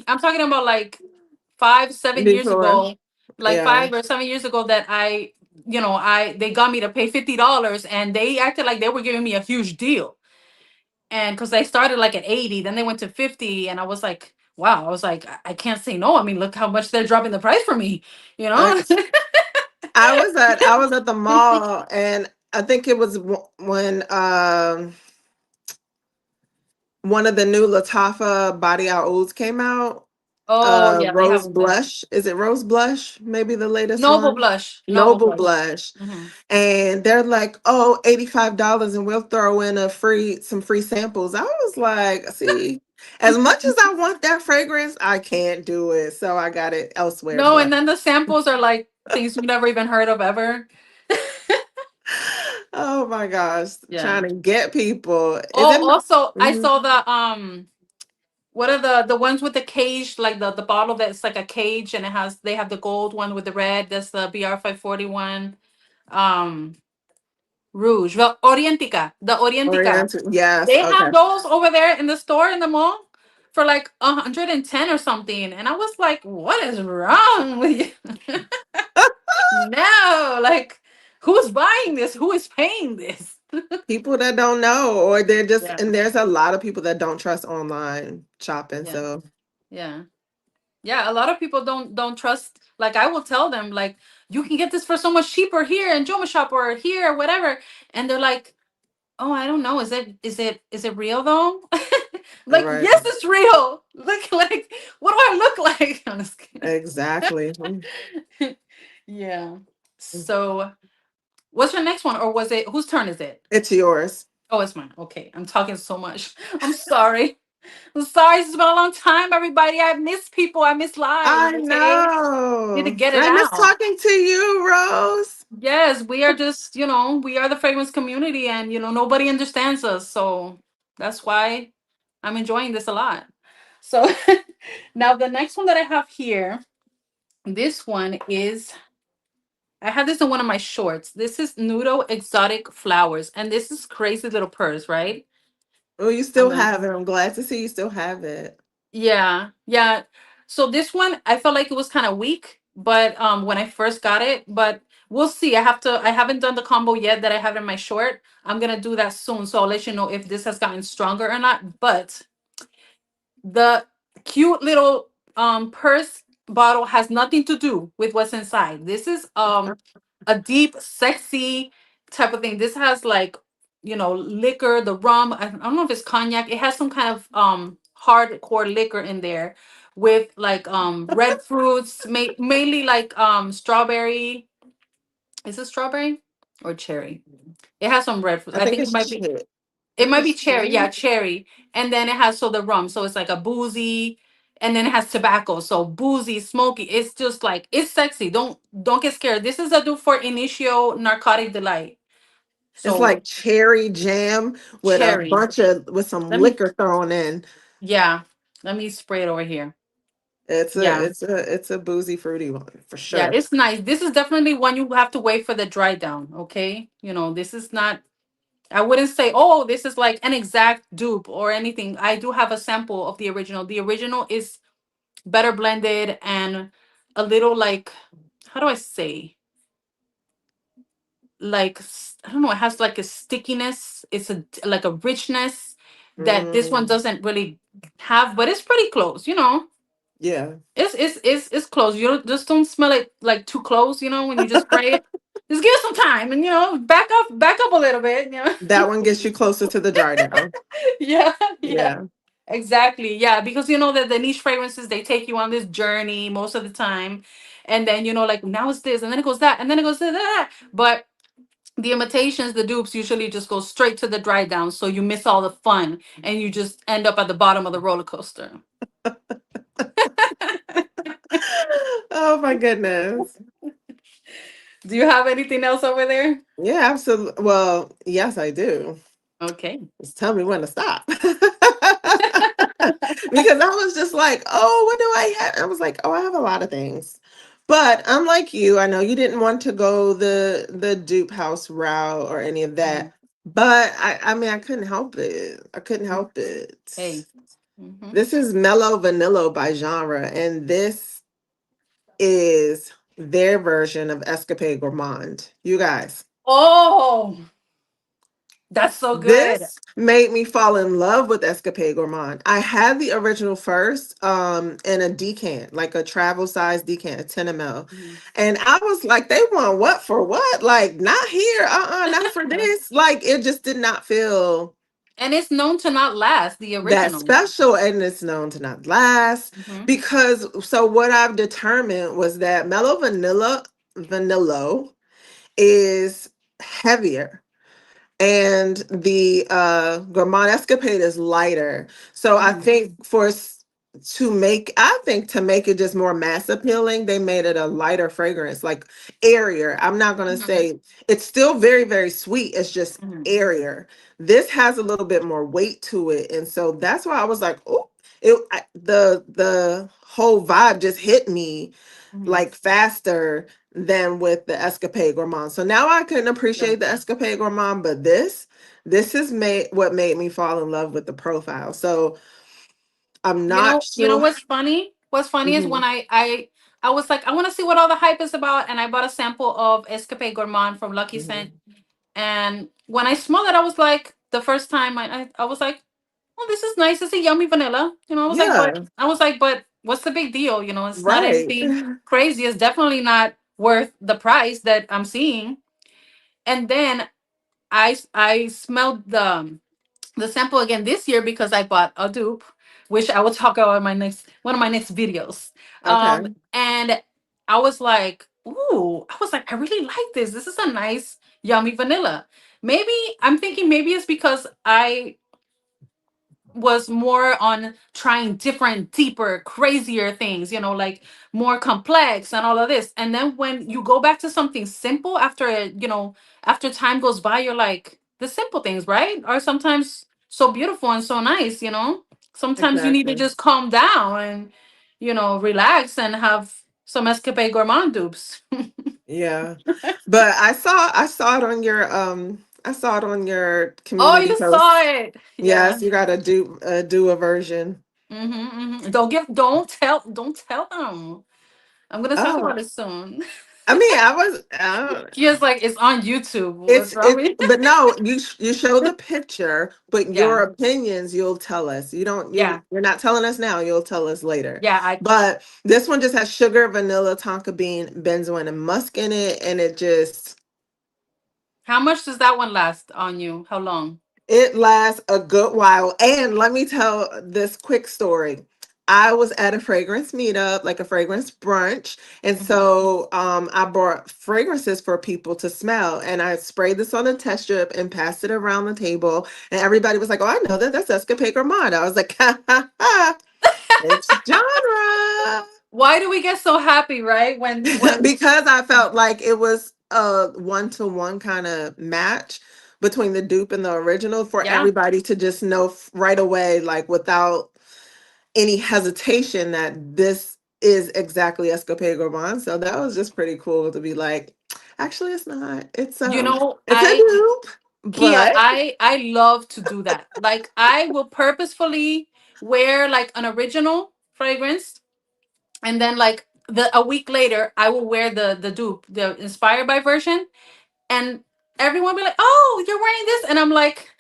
I'm talking about like 5, 7 years Before, ago, like yeah, 5 or 7 years ago that they got me to pay $50 and they acted like they were giving me a huge deal. And because they started like at 80, then they went to 50. And I was like, wow, I was like, I can't say no. I mean, look how much they're dropping the price for me, you I, know? I was at the mall, and I think it was when one of the new Latafa body ouds came out. Oh, yeah, they have Rose them there. Blush. Is it Rose Blush? Maybe the latest Noble one. Blush. Noble Noble Blush. Blush. Hmm. And they're like, oh, $85, and we'll throw in some free samples. I was like, see, as much as I want that fragrance, I can't do it. So I got it elsewhere. No, and But then the samples are like things you've never even heard of ever. oh my gosh, Yeah. trying to get people. Is Oh, it also I mhm. saw what are the ones with the cage, like the bottle that's like a cage and they have the gold one with the red, that's the BR 541. Um Rouge. Well, Orientica. The Orientica. Oriental? Yes, They okay. have those over there in the store in the mall for like 110 or something. And I was like, what is wrong with you? No, like who's buying this? Who is paying this? People that don't know, or they're just, Yeah. and there's a lot of people that don't trust online shopping. Yeah. So Yeah. Yeah, a lot of people don't trust. Like I will tell them, like, you can get this for so much cheaper here in Joma Shop or here or whatever. And they're like, oh, I don't know. Is it real though? Like, right, yes, it's real. Look, like, what do I look like? I'm just exactly. kidding. Yeah. So what's your next one? Or was it whose turn is it? It's yours. Oh, it's mine. Okay. I'm talking so much. I'm sorry. I'm sorry. It's been a long time, everybody. I miss people. I miss lives. I Okay. Need to know. get it I miss out. talking to you, Rose. Yes, we are just, we are the fragrance community and, nobody understands us. So that's why I'm enjoying this a lot. So now the next one that I have here, this one is, I have this in one of my shorts. This is Nudo Exotic Flowers. And this is crazy little purse, right? Oh, you I'm still gonna have it. I'm glad to see you still have it. Yeah, yeah. So this one, I felt like it was kind of weak, but when I first got it, but we'll see. I haven't done the combo yet that I have in my short. I'm gonna do that soon, so I'll let you know if this has gotten stronger or not. But the cute little purse bottle has nothing to do with what's inside. This is a deep, sexy type of thing. This has like, liquor, the rum. I don't know if it's cognac. It has some kind of hardcore liquor in there with like red fruits, mainly like strawberry. Is it strawberry or cherry? It has some red fruit. I I think think it it's might be I it think might be it's cherry, yeah, cherry. cherry. And then it has the rum, so it's like a boozy, and then it has tobacco, so boozy, smoky. It's just like it's sexy. Don't get scared. This is a do for initio narcotic delight. It's So like cherry jam with cherry. with some Let me liquor thrown in. Yeah. Let me spray it over here. It's a Yeah. it's a boozy fruity one for Yeah, sure. it's nice. This is definitely one you have to wait for the dry down. Okay. This is not. I wouldn't say, oh, this is like an exact dupe or anything. I do have a sample of the original. The original is better blended and a little like, how do I say, like I don't know, it has like a stickiness, it's like a richness that this one Mm, doesn't really have, but it's pretty close, yeah. it's close. You don't smell it like too close, when you just spray it. Just give it some time and back up a little bit. That one gets you closer to the dry down. Yeah, yeah. Yeah. Exactly. Yeah, because you know that the niche fragrances, they take you on this journey most of the time. And then, like now it's this, and then it goes that, and then it goes that. But the imitations, the dupes usually just go straight to the dry down. So you miss all the fun and you just end up at the bottom of the roller coaster. Oh my goodness. Do you have anything else over there? Yeah, absolutely. Well, yes, I do. Okay. Just tell me when to stop. Because I was just like, oh, what do I have? I was like, oh, I have a lot of things. But unlike you, I know you didn't want to go the dupe house route or any of Mhm. that. But I mean, I couldn't help it. I couldn't help it. Hey. Hmm. This is Mellow Vanilla by genre, and this is their version of Escapade Gourmand. You guys. Oh, that's so good. This made me fall in love with Escapade Gourmand. I had the original first in a decant, like a travel size decant, a 10 ml. Mhm. And I was like, they want what for what? Like, not here. Not for this. Like, it just did not feel And it's known to not last, the that original. special, and it's known to not last. Hmm. Because so what I've determined was that Mellow Vanilla is heavier, and the gourmand escapade is lighter. So I Hmm. think to make it just more mass appealing, they made it a lighter fragrance, like airier. I'm not going to Hmm. say it's still very very sweet, it's just Hmm. airier. This has a little bit more weight to it, and so that's why I was like, oh, the whole vibe just hit me Hmm. like faster than with the Escapade Gourmand. So now I can Yeah. appreciate the Escapade Gourmand, but this is made what made me fall in love with the profile. So I'm not You know sure. what's funny? What's funny is when Mhm, I was like, I want to see what all the hype is about, and I bought a sample of Escape Gourmand from Lucky Scent. mhm. And when I smelled it, I was like, the first time I was like, oh, this is nice. It's a yummy vanilla. Yeah, I was like, but what's the big deal? It's not right. anything crazy. It's definitely not worth the price that I'm seeing. And then I smelled the sample again this year because I bought a dupe, which I will talk about in my next one of my next videos. Okay. And I was like, ooh, I was like, I really like this. This is a nice, yummy vanilla. Maybe I'm thinking maybe it's because I was more on trying different, deeper, crazier things, like more complex and all of this. And then when you go back to something simple after time goes by, you're like, the simple things, right? Are sometimes so beautiful and so nice. Sometimes you need to Exactly. just calm down and, relax and have some escape gourmand dupes. Yeah. But I saw it on your I saw it on your Oh, community you saw post. it. Yeah. Yes, you got to do a version. Don't tell them. I'm gonna talk Oh, about it soon. I mean, She is like, it's on YouTube. What's it's wrong it, with you? but no, you show the picture, but Yeah, your opinions you'll tell us. You don't yeah, you're not telling us now. You'll tell us later. yeah. I But this one just has sugar, vanilla, tonka bean, benzoin, and musk in it, and How much does that one last on you? How long? it lasts a good while. And let me tell this quick story. I was at a fragrance meetup, like a fragrance brunch. And Mhm. so I brought fragrances for people to smell. And I sprayed this on a test strip and passed it around the table. And everybody was like, oh, I know that. That's Escapade Gourmand. I was like, ha ha ha. It's genre. Why do we get so happy, right? When Because I felt like it was a one-to-one kind of match between the dupe and the original for yeah, everybody to just know right away, like without any hesitation, that this is exactly Escapade Gourmand. So that was just pretty cool to be like, actually, it's not. It's a I dupe, Kia, but I love to do that. Like I will purposefully wear like an original fragrance, and then like a week later I will wear the dupe, the inspired by version, and everyone be like, "Oh, you're wearing this," and I'm like,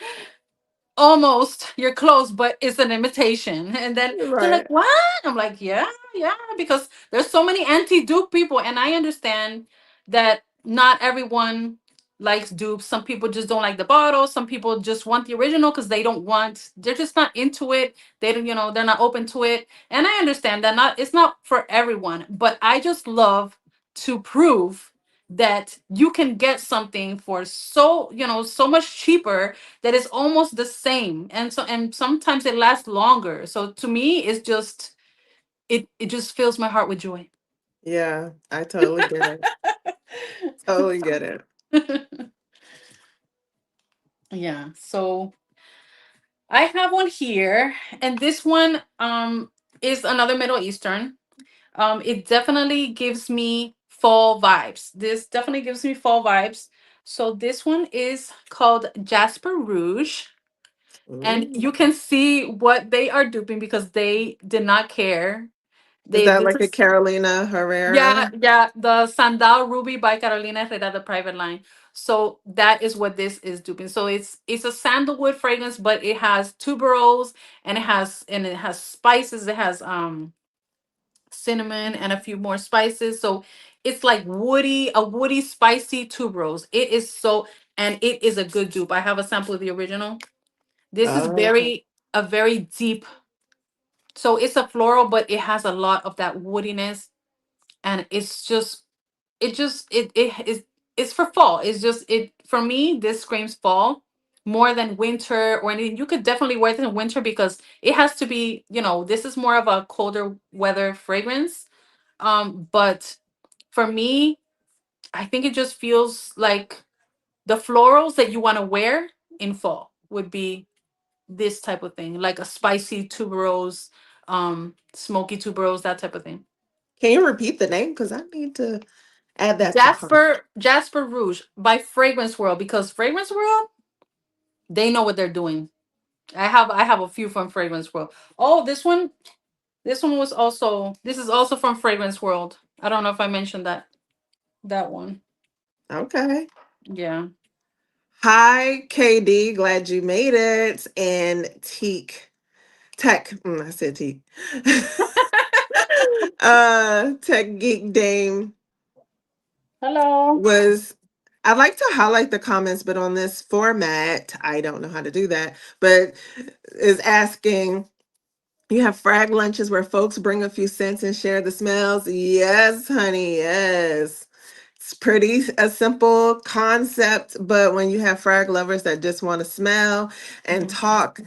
"Almost, you're close, but it's an imitation." And then they're like, right, "What?" I'm like, "Yeah, yeah," because there's so many anti-dupe people, and I understand that not everyone likes dupes. Some people just don't like the bottle. Some people just want the original because they're just not into it. They don't, they're not open to it, and I understand that not it's not for everyone. But I just love to prove that you can get something for so, so much cheaper that is almost the same, and sometimes it lasts longer. So to me, it's just, it just fills my heart with joy. Yeah, I totally get it. Totally get it. Yeah. So I have one here, and this one is another Middle Eastern. It definitely gives me fall vibes. This definitely gives me fall vibes. So this one is called Jasper Rouge, and Ooh. you can see what they are duping because they did not care. Is They that This like a is, Carolina yeah, Herrera? yeah, the Sandal Ruby by Carolina Herrera, the private line. So that is what this is duping. So it's a sandalwood fragrance, but it has tuberose, and it has spices. It has cinnamon and a few more spices. So it's like a woody, spicy tuberose. It is so, and it is a good dupe. I have a sample of the original. This is Oh, a very deep. So it's a floral, but it has a lot of that woodiness, and it is, it's for fall. It's just, it for me. This screams fall more than winter or anything. You could definitely wear it in winter because it has to be. This is more of a colder weather fragrance. But for me, I think it just feels like the florals that you want to wear in fall would be this type of thing, like a spicy tuberose, smoky tuberose, that type of thing. can you repeat the name? Because I need to add that to cart. Jasper Rouge by Fragrance World, because Fragrance World, they know what they're doing. I have a few from Fragrance World. Oh, this one was also, this is also from Fragrance World. I don't know if I mentioned that one. Okay. Yeah. Hi, KD. Glad you made it. And Teak. Tech. I said Teak. Tech Geek Dame Hello. was. I like to highlight the comments, but on this format, I don't know how to do that. But is asking, you have frag lunches where folks bring a few cents and share the smells? Yes, honey, yes. It's pretty a simple concept, but when you have frag lovers that just want to smell and Mhm. talk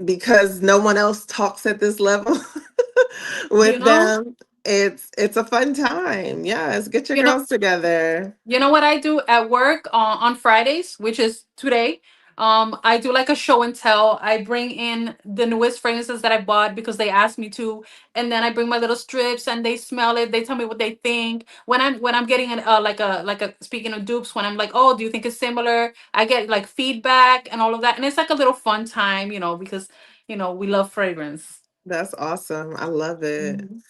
because no one else talks at this level You with know, them, it's a fun time. Yes, get your you know, girls together. You know what I do at work on Fridays, which is today? I do like a show and tell. I bring in the newest fragrances that I bought because they asked me to, and then I bring my little strips and they smell it. They tell me what they think. When I'm getting an like a speaking of dupes, when I'm like, oh, do you think it's similar? I get like feedback and all of that, and it's like a little fun time, because we love fragrance. That's awesome. I love it. Mhm.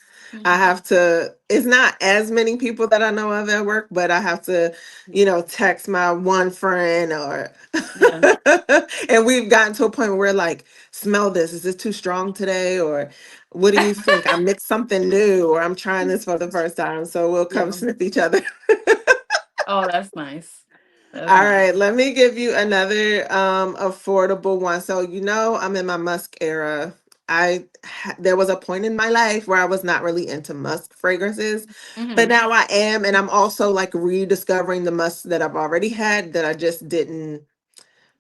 I Mhm. have to, it's not as many people that I know of at work, but I have to, text my one friend or, Yeah. and we've gotten to a point where we're like, smell this. Is this too strong today? Or what do you think? I mixed something new or I'm trying this for the first time. So we'll come Yeah. sniff each other. Oh, that's nice. That's All nice. right, let me give you another affordable one. So I'm in my musk era. There was a point in my life where I was not really into musk fragrances, but Mm-hmm. now I am, and I'm also like rediscovering the musk that I've already had that I just didn't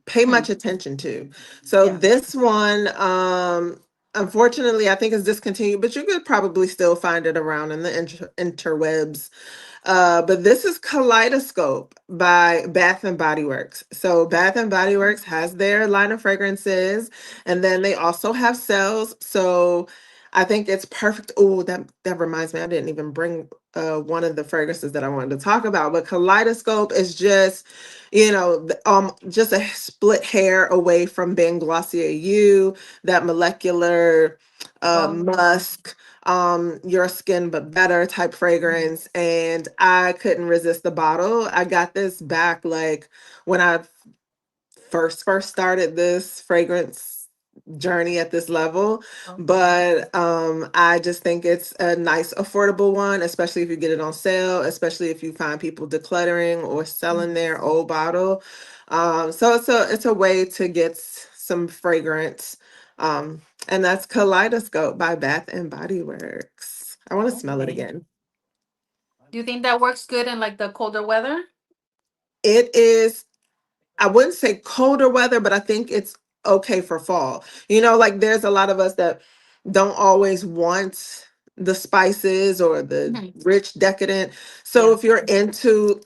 pay Hmm. much attention to. So Yeah. this one, unfortunately, I think is discontinued, but you could probably still find it around in the interwebs. But this is Kaleidoscope by Bath and Body Works. So Bath and Body Works has their line of fragrances, and then they also have sales. So I think it's perfect. Oh, that reminds me, I didn't even bring one of the fragrances that I wanted to talk about. But Kaleidoscope is just, just a split hair away from being Glossier You, that molecular Oh. musk, your skin but better type fragrance, and I couldn't resist the bottle. I got this back like when I first started this fragrance journey at this level, Okay. but I just think it's a nice affordable one, especially if you get it on sale, especially if you find people decluttering or selling Mhm. their old bottle. So it's a way to get some fragrance, um and that's Kaleidoscope by Bath and Body Works. I want to smell it Okay. again. Do you think that works good in like the colder weather? It is, I wouldn't say colder weather, but I think it's okay for fall. Like there's a lot of us that don't always want the spices or the Mhm. rich decadent. So Yeah. if you're into,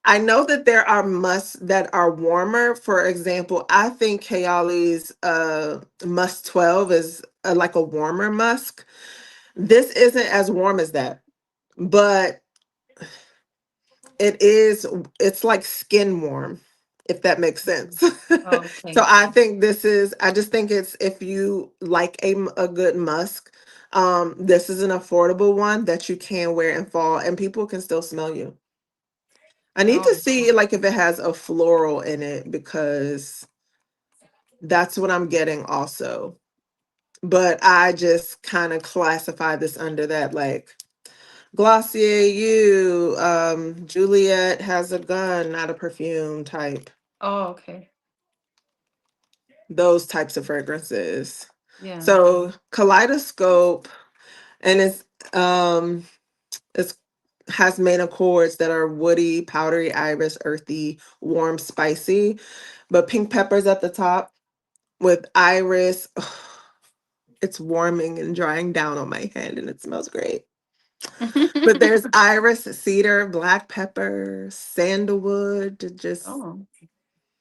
I know that there are musks that are warmer. For example, I think Kayali's musk 12 is like a warmer musk. This isn't as warm as that, but it is, it's like skin warm, if that makes sense. So Okay. I just think it's, if you like a good musk, this is an affordable one that you can wear in fall and people can still smell you. I need to Oh, see like if it has a floral in it because that's what I'm getting also. But I just kind of classify this under that, like Glossier you, Juliet has a gun, not a perfume type. oh, okay. Those types of fragrances. Yeah. So Kaleidoscope, and it's has main accords that are woody, powdery, iris, earthy, warm, spicy, but pink peppers at the top with iris. It's warming and drying down on my hand and it smells great. But there's iris, cedar, black pepper, sandalwood, just Oh,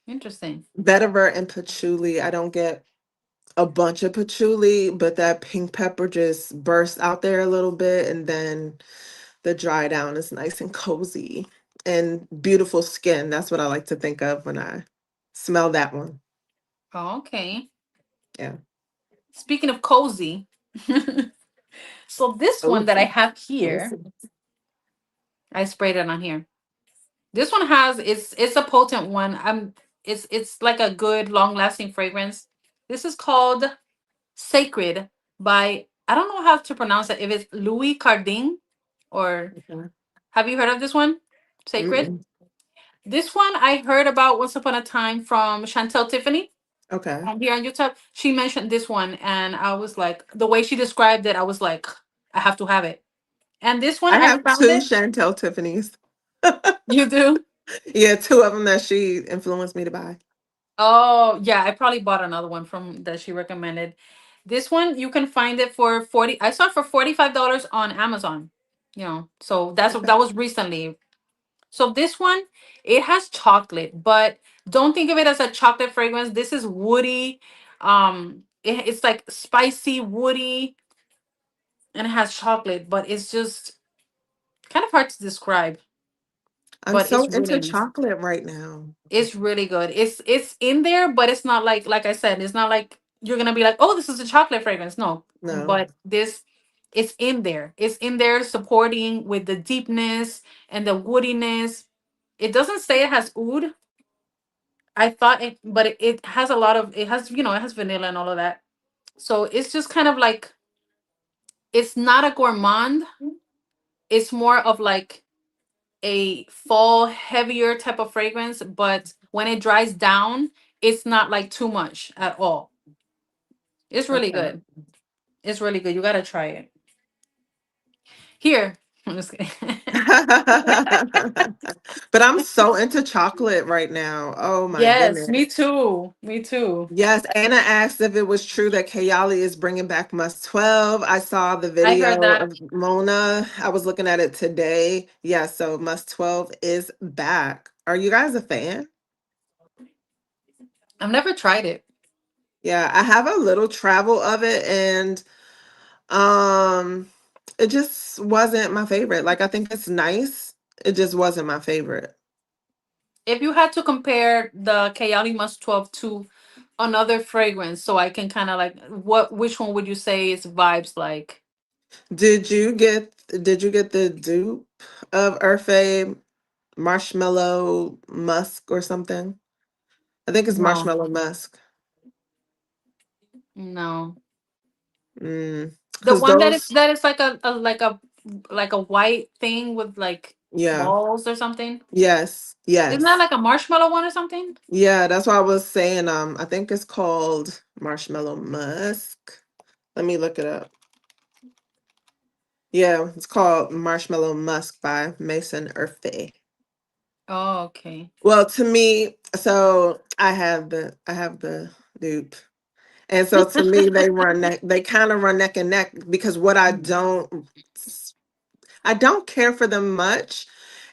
interesting. vetiver and patchouli. I don't get a bunch of patchouli, but that pink pepper just bursts out there a little bit, and then the dry down is nice and cozy and beautiful skin. That's what I like to think of when I smell that one. Oh, okay. Yeah. Speaking of cozy, so this one that I Cozy. have here, Cozy. I sprayed it on here. This one has it's a potent one. It's like a good long lasting fragrance. This is called Sacred by, I don't know how to pronounce it. If it's Louis Cardin, or Okay. have you heard of this one? Sacred. Mm-mm. This one I heard about once upon a time from Chantel Tiffany Okay. here on YouTube. She mentioned this one, and I was like, the way she described it, I was like, I have to have it. And this one I I have found two it. Chantel Tiffany's. You do? Yeah, two of them that she influenced me to buy. Oh, yeah, I probably bought another one from that she recommended. This one you can find it for 40. I saw it for $45 on Amazon. So that Okay. was recently. So this one, it has chocolate, but don't think of it as a chocolate fragrance. This is woody. It's like spicy, woody, and it has chocolate, but it's just kind of hard to describe. I'm But so it's really into nice. chocolate right now. It's really good. It's in there, but it's not like I said, it's not like you're gonna be like, oh, this is a chocolate fragrance. No, No. but this it's in there. It's in there supporting with the deepness and the woodiness. It doesn't say it has oud. I thought it, but it has a lot of, it has, it has vanilla and all of that. So it's just kind of like, it's not a gourmand. It's more of like a fall heavier type of fragrance, but when it dries down, it's not like too much at all. It's really Okay. good. It's really good. You gotta try it. Here. I'm just kidding. But I'm so into chocolate right now. Oh my Yes, me goodness. too. Me too. Yes, Anna asked if it was true that Kayali is bringing back Must 12. I saw the I heard video that. of Mona. I was looking at it today. Yeah, so Must 12 is back. Are you guys a fan? I've never tried it. Yeah, I have a little travel of it, and um it just wasn't my favorite. Like I think it's nice. It just wasn't my favorite. If you had to compare the Kayali Musk 12 to another fragrance, so I can kind of like, which one would you say is vibes like? Did you get the dupe of Urfe Marshmallow Musk or something? I think it's No, Marshmallow Musk. no. The Because one those, that is like a white thing with like yeah, balls or something. yes, Isn't that yes. like a marshmallow one or something? Yeah, that's why I was saying, I think it's called Marshmallow Musk. Let me look it up. Yeah, it's called Marshmallow Musk by Mason Urfe. Oh, okay. Well, to me, so I have the dupe. And so to me, they kind of run neck and neck because what Mhm. I don't care for them much.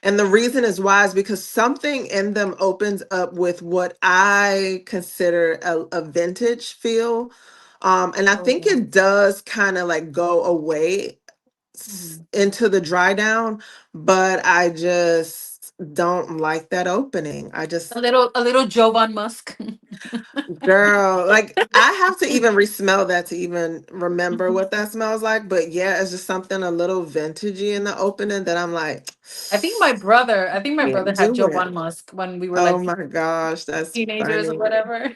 And the reason is why is because something in them opens up with what I consider a vintage feel. And I think Oh. it does kind of like go away Mhm. into the dry down, but I just don't like that opening. I just A little Jovan Musk. Girl, like I have to even re-smell that to even remember what that smells like. But yeah, it's just something a little vintagey in the opening that I'm like, I think my brother can't had do Jovan it. Musk when we were Oh like my gosh, that's teenagers or funny. whatever.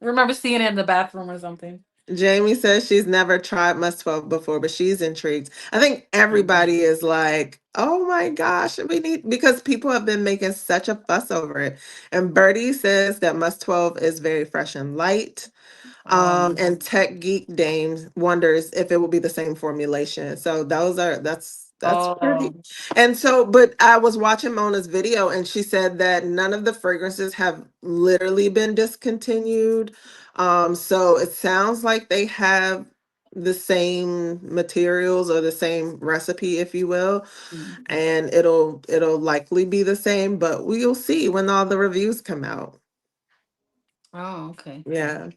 Remember seeing it in the bathroom or something. Jamie says she's never tried Must 12 before, but she's intrigued. I think Mhm. everybody is like, oh my gosh, we need because people have been making such a fuss over it. And Birdie says that Must 12 is very fresh and light. And Tech Geek Dame wonders if it will be the same formulation. So that's pretty. Oh. And so, but I was watching Mona's video and she said that none of the fragrances have literally been discontinued. So it sounds like they have the same materials or the same recipe, if you will, Mhm. and it'll likely be the same, but we'll see when all the reviews come out. Oh, okay. Yeah.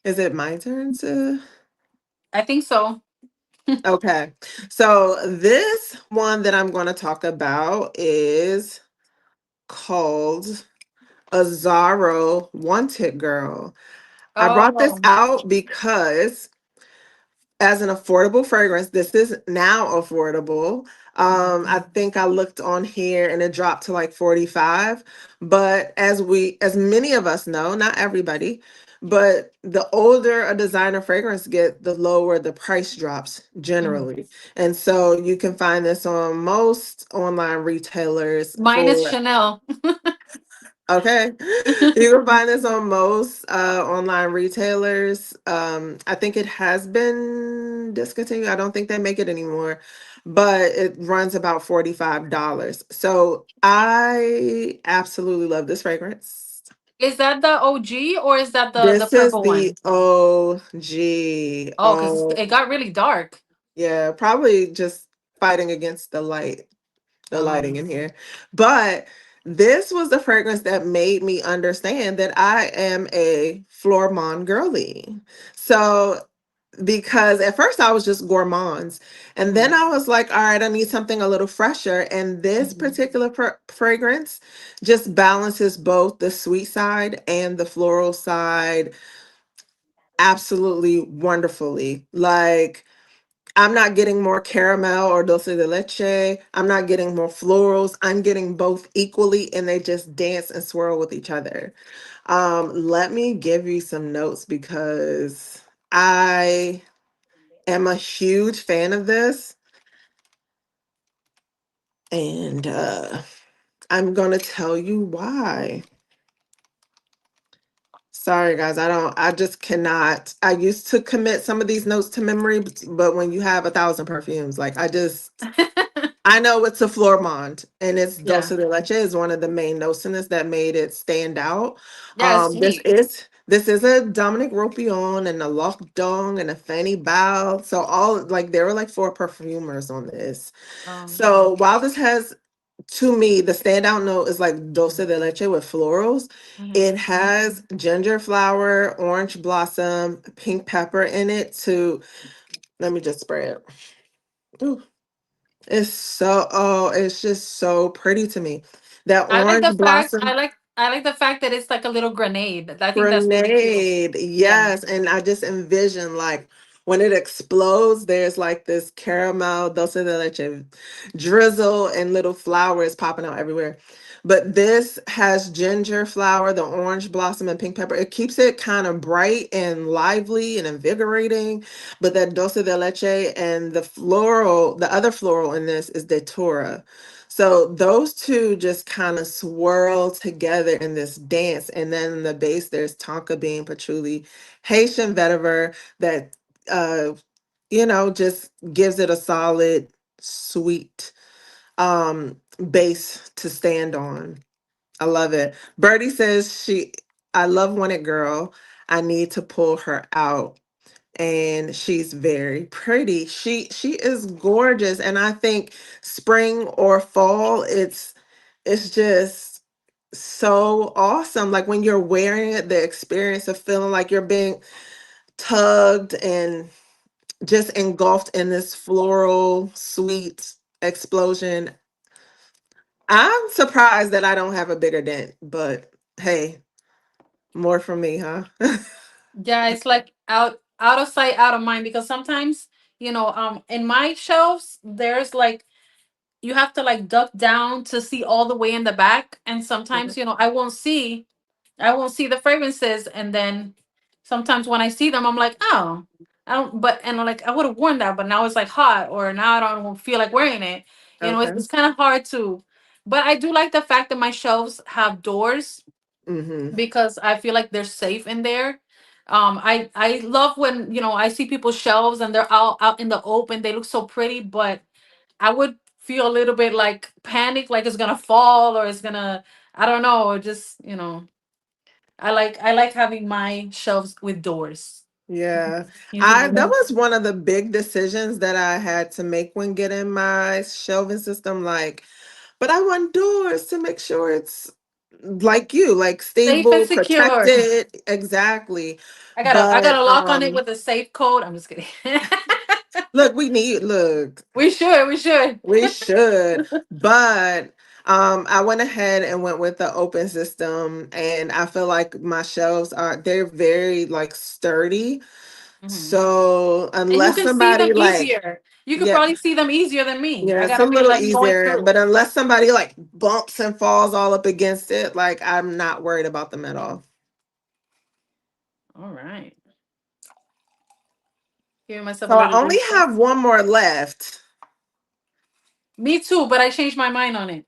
Is it my turn to? I think so. Okay. So this one that I'm going to talk about is called Azaro Wanted Girl. I brought this Oh. out because as an affordable fragrance, this is now affordable. I Mhm. think I looked on here and it dropped to like 45. But as many of us know, not everybody, but the older a designer fragrance get, the lower the price drops Mhm. generally. And so you can find this on most online retailers Minus for Chanel. Okay. You can find this on most online retailers. I think it has been discontinued. I don't think they make it anymore, but it runs about $45. So I absolutely love this fragrance. Is that the OG or is that the This is purple the one? OG. Oh, because Oh, it got really dark. yeah, probably just fighting against the lighting Oh. in here. But this was the fragrance that made me understand that I am a Flormon girly. So because at first I was just gourmands, and then Mhm. I was like, all right, I need something a little fresher. And this Mhm. particular fragrance just balances both the sweet side and the floral side absolutely wonderfully. Like I'm not getting more caramel or dulce de leche. I'm not getting more florals. I'm getting both equally, and they just dance and swirl with each other. Let me give you some notes because I am a huge fan of this, and I'm gonna tell you why. Sorry, guys, I just cannot. I used to commit some of these notes to memory, but when you have 1,000 perfumes, like I know it's a Flormont, and it's dulce Yeah. de leche is one of the main notes in this that made it stand out. Yeah, it's This sweet. is a Dominic Ropion and a Loc Dong and a Fanny Bao. So all like there were like four perfumers on this. Okay. So while this has to me the standout note is like dulce de leche with florals. Mhm. It has ginger flower, orange blossom, pink pepper in it. To let me just spray it. Ooh, it's just so pretty to me. That I like the orange fact I blossom like I like the fact that it's like a little grenade. I think that's really cute. grenade. Yeah. Yes. And I just envision like when it explodes, there's like this caramel dulce de leche drizzle and little flowers popping out everywhere. But this has ginger flower, the orange blossom, and pink pepper. It keeps it kind of bright and lively and invigorating. But that dulce de leche and the other floral in this is datura. So those two just kind of swirl together in this dance. And then in the base, there's tonka bean, patchouli, Haitian vetiver that, just gives it a solid. sweet base to stand on. I love it. Birdie says I love when a girl, I need to pull her out. And she's very pretty. She is gorgeous. And I think spring or fall, it's just so awesome. Like when you're wearing it, the experience of feeling like you're being tugged and just engulfed in this floral sweet explosion. I'm surprised that I don't have a bigger dent, but hey, more from me, huh? Yeah, it's like out of sight, out of mind, because sometimes, in my shelves there's like, you have to like duck down to see all the way in the back, and sometimes, I won't see the fragrances, and then sometimes when I see them, I'm like, oh, I don't. But and I'm like, I would have worn that, but now it's like hot, or now I don't feel like wearing it. It's, Okay. it's kind of hard to. But I do like the fact that my shelves have doors, Mm-hmm. because I feel like they're safe in there. I love when, I see people's shelves and they're out in the open. They look so pretty, but I would feel a little bit like panic, like it's gonna fall, or it's gonna, I don't know, or just, I like having my shelves with doors. Yeah. You think of That them? was one of the big decisions that I had to make when getting my shelving system. Like, but I want doors to make sure it's like you, like Safe and stable, secure. protected. Exactly. I got a But lock on it with a safe code. I'm just kidding. look, look, We should. We should. we should. But I went ahead and went with the open system, and I feel like my shelves they're very like sturdy. Mhm. So And you unless can see them somebody like, easier. You could yeah, probably see them easier than me. yeah, I it's a gotta be little like going easier, through. but unless somebody like bumps and falls all up against it, like I'm not worried about them at all. All right. Giving myself a So I little only reset. have one more left. Me too, but I changed my mind on it.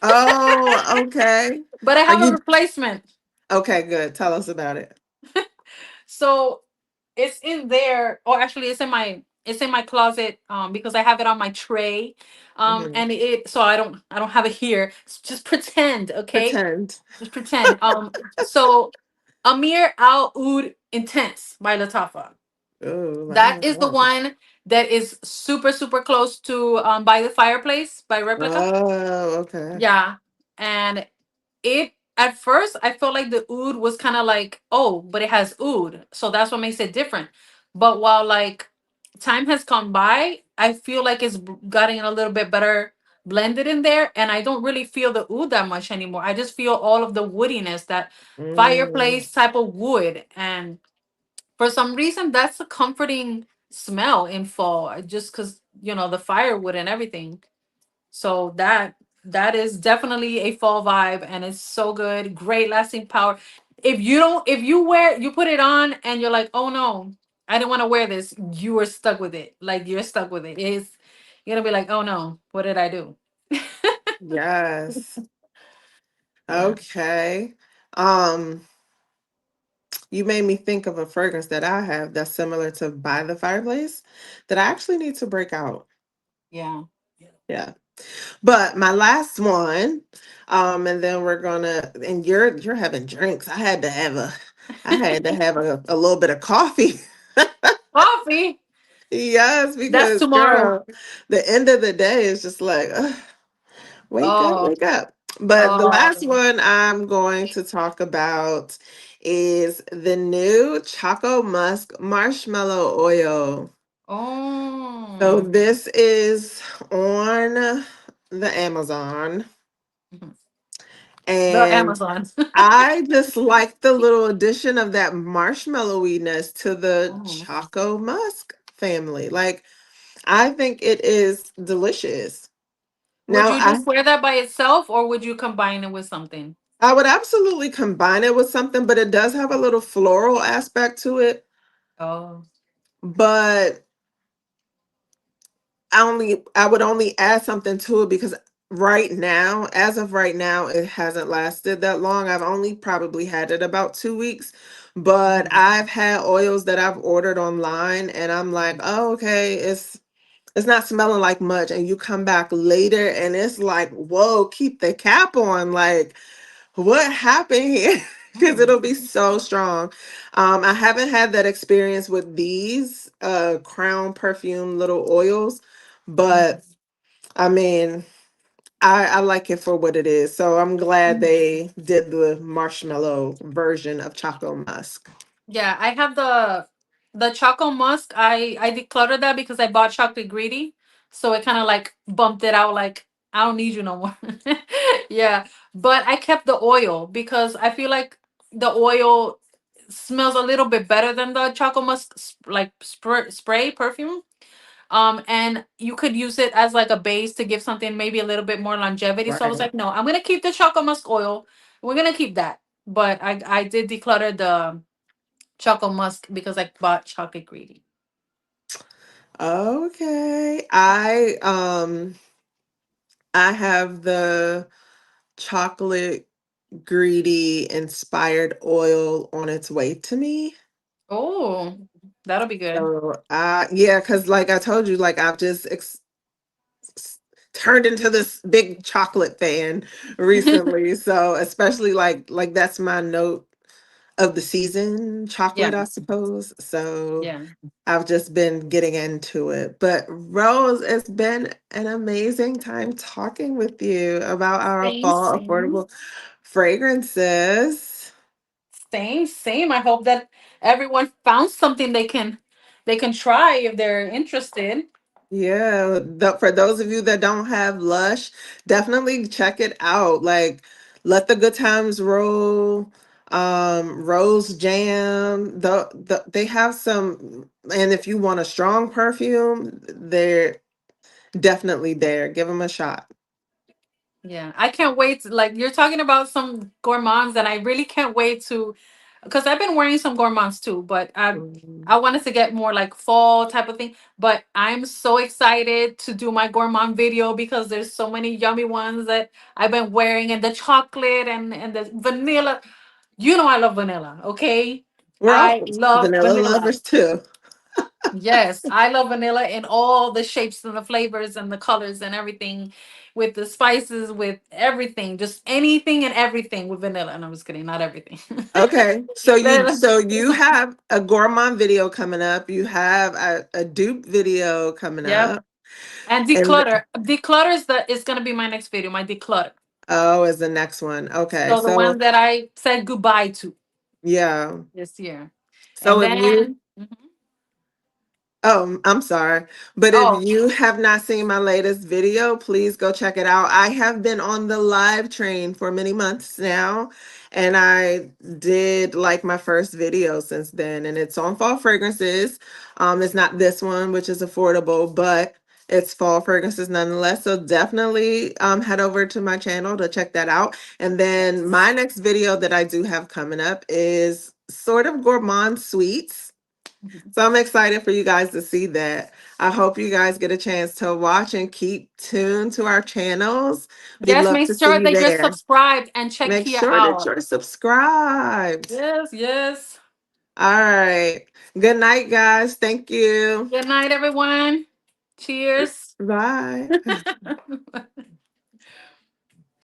Oh, okay. But I Are have a you replacement. okay? Good. Tell us about it. So it's in there, or actually it's in my closet, because I have it on my tray. Mhm. And so I don't have it here. Just pretend, okay? Pretend. Just pretend. So Amir Al Oud Intense by Latafa. Oh, let me That know is the more. one that is super, super close to By the Fireplace by Replica. Oh, okay. Yeah. And it, at first I felt like the oud was kind of like, oh, but it has oud. So that's what makes it different. But while like time has gone by, I feel like it's gotten a little bit better blended in there. And I don't really feel the oud that much anymore. I just feel all of the woodiness, that Mm, fireplace type of wood. And for some reason, that's a comforting smell in fall, just because, the firewood and everything. So that is definitely a fall vibe, and it's so good. Great lasting power. If you put it on and you're like, oh no, I didn't want to wear this, you are stuck with it. Like, you're stuck with it. You're gonna be like, oh no, what did I do? yes. Yeah. Okay. Um, you made me think of a fragrance that I have that's similar to By the Fireplace that I actually need to break out. Yeah. Yeah. But my last one, and then we're gonna, and you're having drinks. I had to have a little bit of coffee. Coffee. Yes, That's because tomorrow. girl, the end of the day is just like, wake up, Oh. wake up. But the last Oh. one I'm going to talk about is the new Choco Musk Marshmallow Oil. So Oh. this is on the Amazon, Mhm. The and Amazon. I just like the little addition of that marshmallowiness to the Oh. Choco Musk family. Like, I think it is delicious. Would Now, you just wear that by itself, or would you combine it with something? I would absolutely combine it with something, but it does have a little floral aspect to it. Oh. But I would only add something to it because right now, as of right now, it hasn't lasted that long. I've only probably had it about 2 weeks, but Mhm. I've had oils that I've ordered online and I'm like, oh, okay, it's not smelling like much, and you come back later and it's like, whoa, keep the cap on. Like, what happened here? Because Oh. it'll be so strong. I haven't had that experience with these crown perfume little oils, but I mean, I like it for what it is. So I'm glad Mhm. they did the marshmallow version of Choco Musk. Yeah, I have the choco musk. I decluttered that because I bought chocolate greedy, so it kind of like bumped it out. Like I don't need you no more. Yeah, but I kept the oil because I feel like the oil smells a little bit better than the choco musk like spray perfume. And you could use it as like a base to give something maybe a little bit more longevity. So I was Right. like, no, I'm gonna keep the choco musk oil. We're gonna keep that. But I did declutter the chocolate musk because I bought chocolate greedy. Okay. I have the chocolate greedy inspired oil on its way to me. Oh, that'll be good. So yeah, because like I told you, like I've just s- turned into this big chocolate fan recently. So especially like that's my note of the season, chocolate, Yeah, I suppose. So yeah. I've just been getting into it. But Rose, it's been an amazing time talking with you about our Same, fall same, affordable fragrances. same, same. I hope that everyone found something they can try if they're interested. Yeah, for those of you that don't have Lush, definitely check it out. Like, let the good times roll. Rose Jam. They have some, and if you want a strong perfume, they're definitely there. Give them a shot. Yeah, I can't wait. Like you're talking about some gourmands, and I really can't wait to, because I've been wearing some gourmands too, but Mm. I wanted to get more like fall type of thing. But I'm so excited to do my gourmand video because there's so many yummy ones that I've been wearing, and the chocolate and the vanilla. You know I love vanilla. Okay, We're I all love vanilla vanilla. lovers too. Yes, I love vanilla in all the shapes and the flavors and the colors and everything, with the spices, with everything, just anything and everything with vanilla. And I'm just kidding, not everything. Okay, so you But so you have a gourmand video coming up. You have a dupe video coming yep. up, And and declutter. Declutter is gonna be my next video, my declutter. oh, is the next one. Okay, So the so one that I said goodbye to yeah. this year. So And if you, then oh, I'm sorry, but if oh, you have not seen my latest video, please go check it out. I have been on the live train for many months now, and I did like my first video since then, and it's on fall fragrances. It's not this one, which is affordable, but it's fall fragrances nonetheless. So definitely head over to my channel to check that out. And then my yes. next video that I do have coming up is sort of gourmand sweets. So I'm excited for you guys to see that. I hope you guys get a chance to watch and keep tuned to our channels. We'd Yes, love make to see sure you that you're there. subscribed and check Make Kia sure that out. you're subscribed. Yes, yes. All right. Good night, guys. Thank you. Good night, everyone. Cheers. Bye.